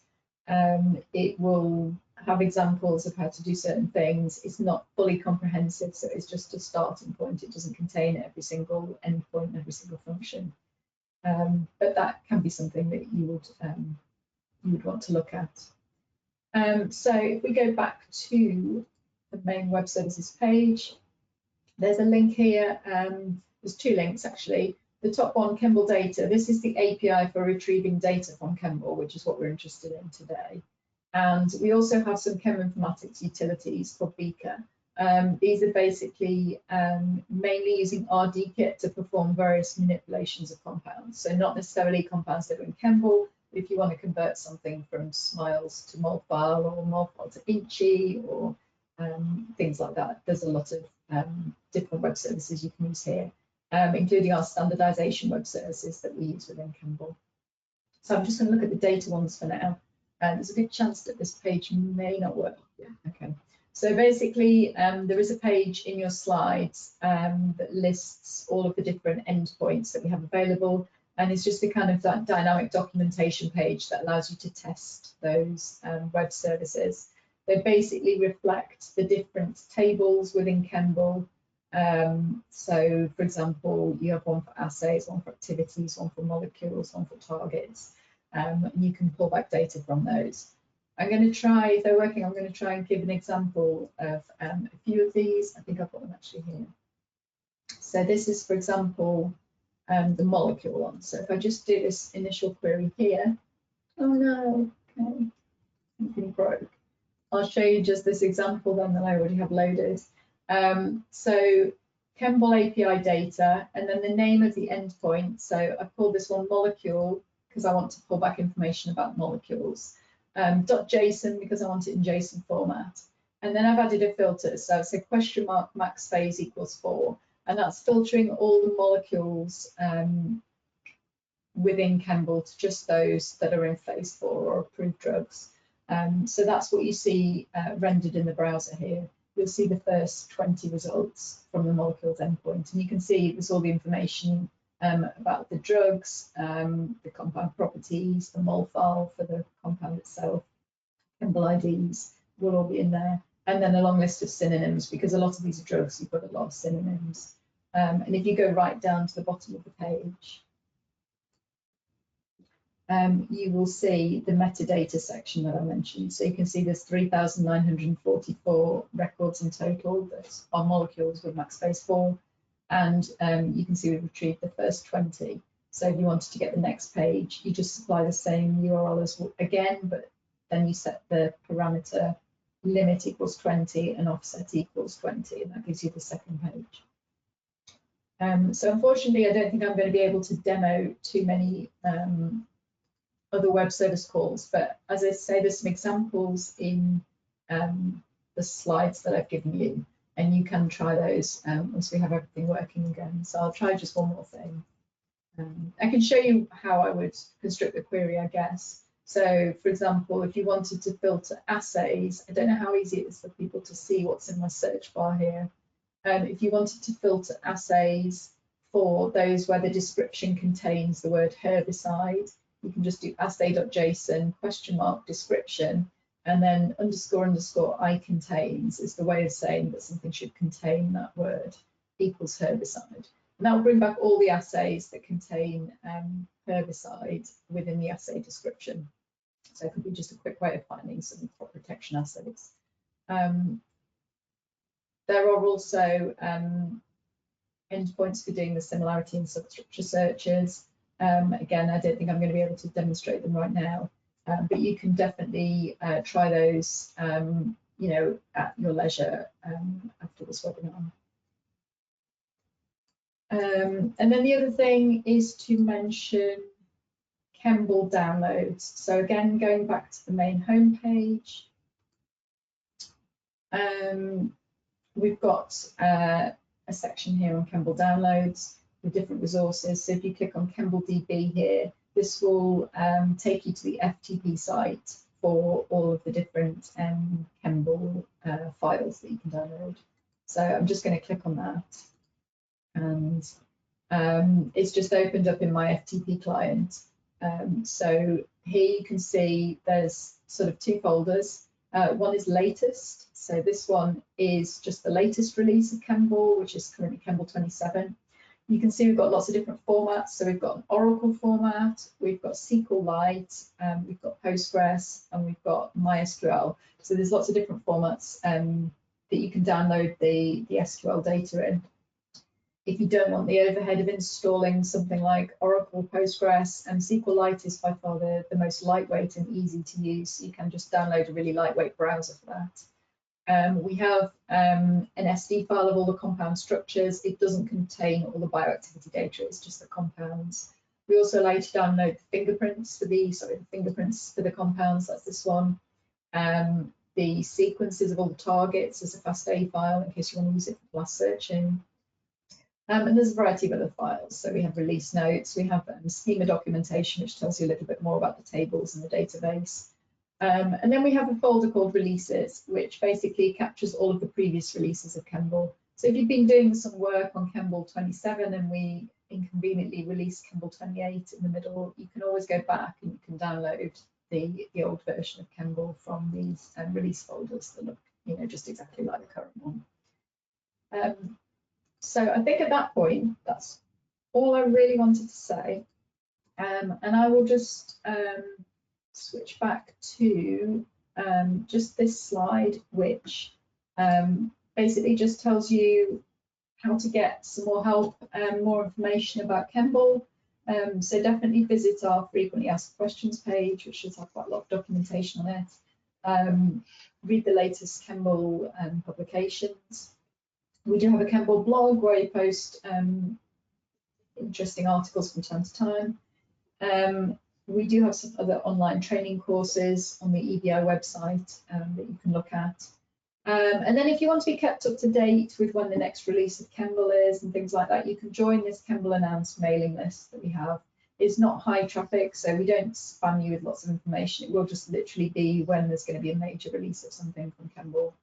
It will have examples of how to do certain things. It's not fully comprehensive, so it's just a starting point. It doesn't contain every single endpoint, every single function. But that can be something that you would want to look at. So if we go back to the main web services page, there's a link here. There's 2 links actually. The top one, ChEMBL data. This is the API for retrieving data from ChEMBL, which is what we're interested in today. And we also have some cheminformatics utilities called Beaker. These are basically mainly using RDKit to perform various manipulations of compounds. So not necessarily compounds that are in ChEMBL, but if you want to convert something from SMILES to MOLFILE or MOLFILE to INCHI or things like that, there's a lot of different web services you can use here, including our standardization web services that we use within ChEMBL. So I'm just going to look at the data ones for now. There's a good chance that this page may not work. Yeah, okay. So basically, there is a page in your slides that lists all of the different endpoints that we have available, and it's just a kind of that dynamic documentation page that allows you to test those web services. They basically reflect the different tables within ChEMBL. So, for example, you have one for assays, one for activities, one for molecules, one for targets, and you can pull back data from those. I'm going to try, if they're working, I'm going to try and give an example of a few of these. I think I've got them actually here. So this is, for example, the molecule one. So if I just do this initial query here, oh no, okay, something broke. I'll show you just this example then that I already have loaded. So ChEMBL API data, and then the name of the endpoint. So I've called this one molecule because I want to pull back information about molecules. .json because I want it in JSON format. And then I've added a filter. So I say question mark max phase equals 4. And that's filtering all the molecules within ChEMBL to just those that are in phase 4 or approved drugs. So that's what you see rendered in the browser here. You'll see the first 20 results from the molecules endpoint. And you can see there's all the information about the drugs, the compound properties, the mol file for the compound itself, ChEMBL IDs will all be in there. And then a long list of synonyms, because a lot of these are drugs, you've got a lot of synonyms. And if you go right down to the bottom of the page, you will see the metadata section that I mentioned. So you can see there's 3,944 records in total that are molecules with max phase 4. And you can see we've retrieved the first 20. So if you wanted to get the next page, you just supply the same URL as again, but then you set the parameter limit equals 20 and offset equals 20, and that gives you the second page. So unfortunately, I don't think I'm going to be able to demo too many other web service calls, but as I say, there's some examples in the slides that I've given you, and you can try those once we have everything working again. So I'll try just one more thing. I can show you how I would construct the query, I guess. So for example, if you wanted to filter assays, I don't know how easy it is for people to see what's in my search bar here. If you wanted to filter assays for those where the description contains the word herbicide, you can just do assay.json question mark description, and then __ I contains is the way of saying that something should contain that word equals herbicide. And that will bring back all the assays that contain herbicide within the assay description. So it could be just a quick way of finding some crop protection assays. There are also endpoints for doing the similarity and substructure searches. Again, I don't think I'm going to be able to demonstrate them right now, but you can definitely try those, you know, at your leisure after this webinar. And then the other thing is to mention ChEMBL downloads. So again, going back to the main homepage, we've got a section here on ChEMBL downloads with different resources. So if you click on ChEMBL DB here, this will take you to the FTP site for all of the different ChEMBL files that you can download. So I'm just going to click on that. And it's just opened up in my FTP client. So here you can see there's sort of two folders. One is latest. So this one is just the latest release of ChEMBL, which is currently ChEMBL 27. You can see we've got lots of different formats. So we've got an Oracle format, we've got SQLite, we've got Postgres, and we've got MySQL. So there's lots of different formats that you can download the SQL data in. If you don't want the overhead of installing something like Oracle, Postgres, and SQLite is by far the most lightweight and easy to use. You can just download a really lightweight browser for that. We have an SD file of all the compound structures. It doesn't contain all the bioactivity data, it's just the compounds. We also allow you to download the fingerprints for the compounds, that's this one. The sequences of all the targets as a FASTA file in case you want to use it for blast searching. And there's a variety of other files. So we have release notes, we have schema documentation, which tells you a little bit more about the tables and the database. And then we have a folder called releases, which basically captures all of the previous releases of ChEMBL. So if you've been doing some work on ChEMBL 27 and we inconveniently release ChEMBL 28 in the middle, you can always go back and you can download the old version of ChEMBL from these release folders that look, just exactly like the current one. So I think at that point, that's all I really wanted to say. And I will just switch back to just this slide, which basically just tells you how to get some more help and more information about ChEMBL. So definitely visit our frequently asked questions page, which should have quite a lot of documentation on it. Read the latest ChEMBL publications. We do have a ChEMBL blog where you post interesting articles from time to time. We do have some other online training courses on the EBI website that you can look at. And then if you want to be kept up to date with when the next release of ChEMBL is and things like that, you can join this ChEMBL announced mailing list that we have. It's not high traffic, so we don't spam you with lots of information. It will just literally be when there's going to be a major release of something from ChEMBL.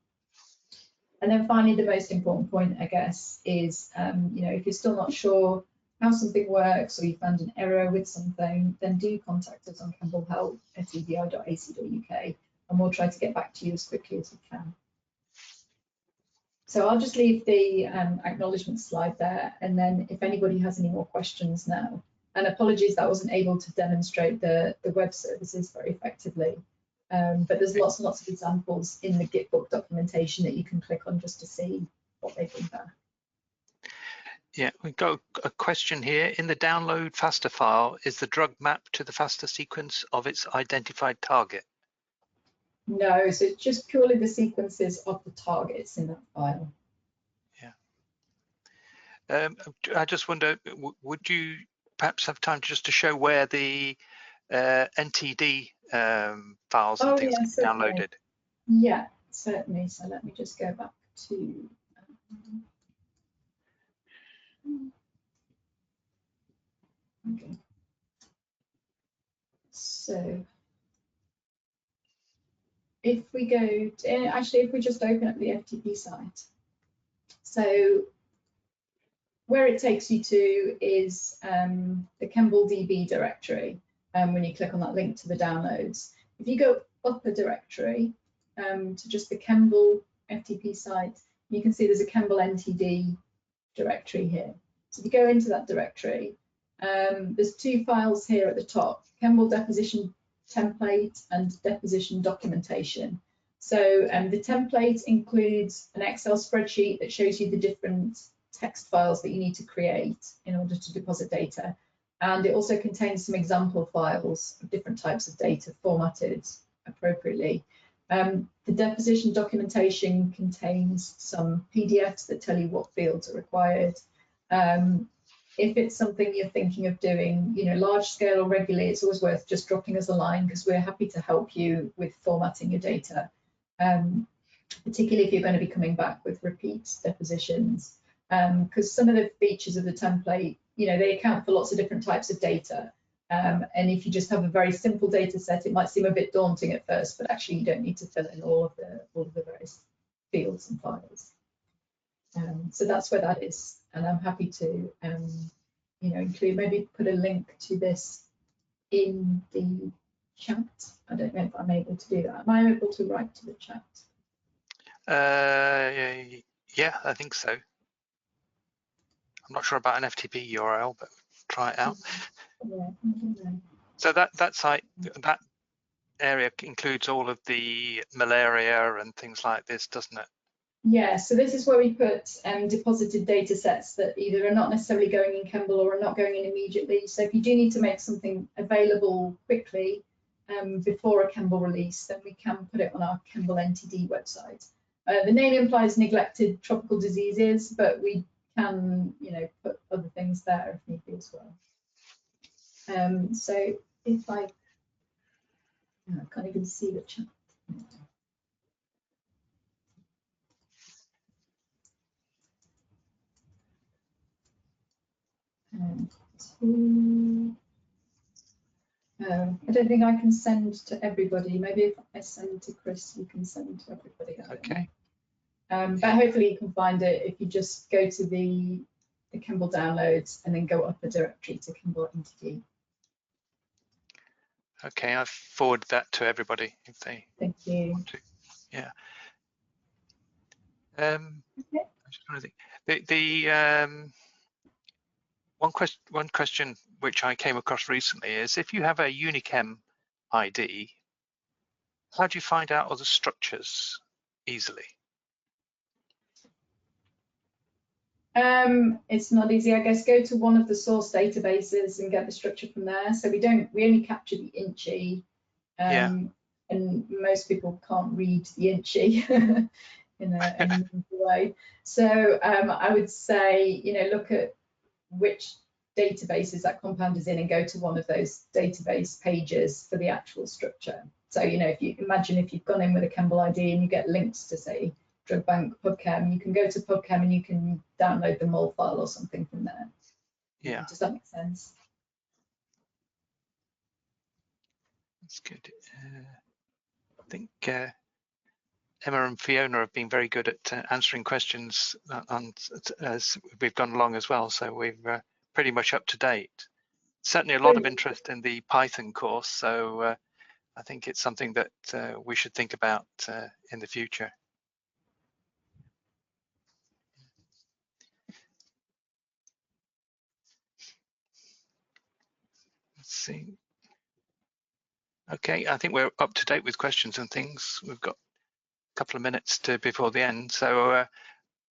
And then finally, the most important point, I guess, is, if you're still not sure how something works or you found an error with something, then do contact us on campbellhelp@ebi.ac.uk and we'll try to get back to you as quickly as we can. So I'll just leave the acknowledgement slide there, and then if anybody has any more questions now, and apologies that I wasn't able to demonstrate the web services very effectively, but there's lots and lots of examples in the Gitbook documentation that you can click on just to see what they bring back. Yeah, we've got a question here. In the download FASTA file, is the drug mapped to the FASTA sequence of its identified target? No, so it's just purely the sequences of the targets in that file. Yeah. I just wonder, would you perhaps have time just to show where the NTD files and things can be downloaded? Yeah, certainly. So let me just go back to. Okay. So if we go to, actually, if we just open up the FTP site, so where it takes you to is the ChEMBL DB directory. When you click on that link to the downloads, if you go up a directory to just the ChEMBL FTP site, you can see there's a ChEMBL NTD directory here. So if you go into that directory, there's two files here at the top, ChEMBL deposition template and deposition documentation. So the template includes an Excel spreadsheet that shows you the different text files that you need to create in order to deposit data. And it also contains some example files of different types of data formatted appropriately. The deposition documentation contains some PDFs that tell you what fields are required. If it's something you're thinking of doing, large scale or regularly, it's always worth just dropping us a line because we're happy to help you with formatting your data, particularly if you're going to be coming back with repeat depositions, because some of the features of the template, they account for lots of different types of data. And if you just have a very simple data set, it might seem a bit daunting at first, but actually you don't need to fill in all of the various fields and files. So that's where that is, and I'm happy to, include, maybe put a link to this in the chat. I don't know if I'm able to do that. Am I able to write to the chat? Yeah, I think so. I'm not sure about an FTP URL, but try it out. Yeah, so that site, that area includes all of the malaria and things like this, doesn't it? Yeah, so this is where we put deposited data sets that either are not necessarily going in ChEMBL or are not going in immediately. So if you do need to make something available quickly before a ChEMBL release, then we can put it on our ChEMBL NTD website. the name implies neglected tropical diseases, but we can, put other things there if need be as well. So if I can't even see the chat. I don't think I can send to everybody. Maybe if I send to Chris, you can send to everybody. Okay. But hopefully you can find it if you just go to the ChEMBL downloads and then go up a directory to ChEMBL entity. Okay, I've forwarded that to everybody if they want to. Yeah. Okay. I'm just trying to think. One question which I came across recently is, if you have a UniChem ID, how do you find out other structures easily? It's not easy, I guess. Go to one of the source databases and get the structure from there. So we only capture the INCHI, and most people can't read the INCHI in a meaningful way. So I would say, look at which databases that compound is in and go to one of those database pages for the actual structure. So, if you imagine if you've gone in with a ChEMBL ID and you get links to, say, Drug Bank, PubChem, you can go to PubChem and you can download the MOL file or something from there. Yeah. Does that make sense? That's good. I think Emma and Fiona have been very good at answering questions as we've gone along as well. So we're pretty much up to date. Certainly a lot of interest in the Python course. So I think it's something that we should think about in the future. Let's see. Okay, I think we're up to date with questions and things. We've got a couple of minutes before the end. So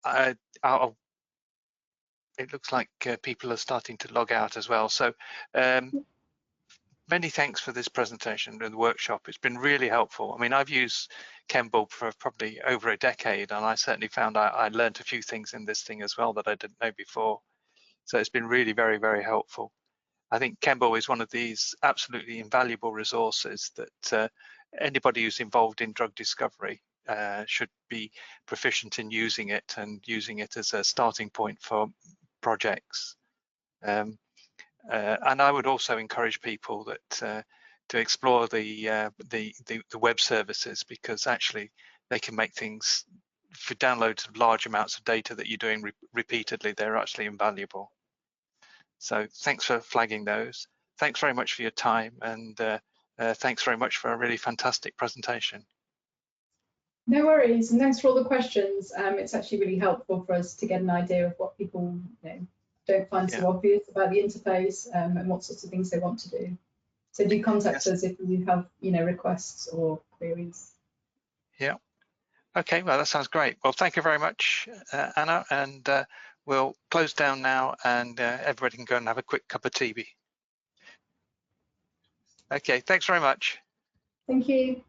it looks like people are starting to log out as well. So many thanks for this presentation and the workshop. It's been really helpful. I mean, I've used ChEMBL for probably over a decade, and I certainly found I learned a few things in this thing as well that I didn't know before. So it's been really very, very helpful. I think ChEMBL is one of these absolutely invaluable resources that anybody who's involved in drug discovery should be proficient in using it, and using it as a starting point for projects. And I would also encourage people that to explore the web services, because actually they can make things, for downloads of large amounts of data that you're doing repeatedly, they're actually invaluable. So thanks for flagging those. Thanks very much for your time, and thanks very much for a really fantastic presentation. No worries, and thanks for all the questions. It's actually really helpful for us to get an idea of what people don't find so obvious about the interface, and what sorts of things they want to do. So do contact us if you have requests or queries. Yeah. Okay, well, that sounds great. Well, thank you very much, Anna, and we'll close down now, and everybody can go and have a quick cup of tea. Okay, thanks very much. Thank you.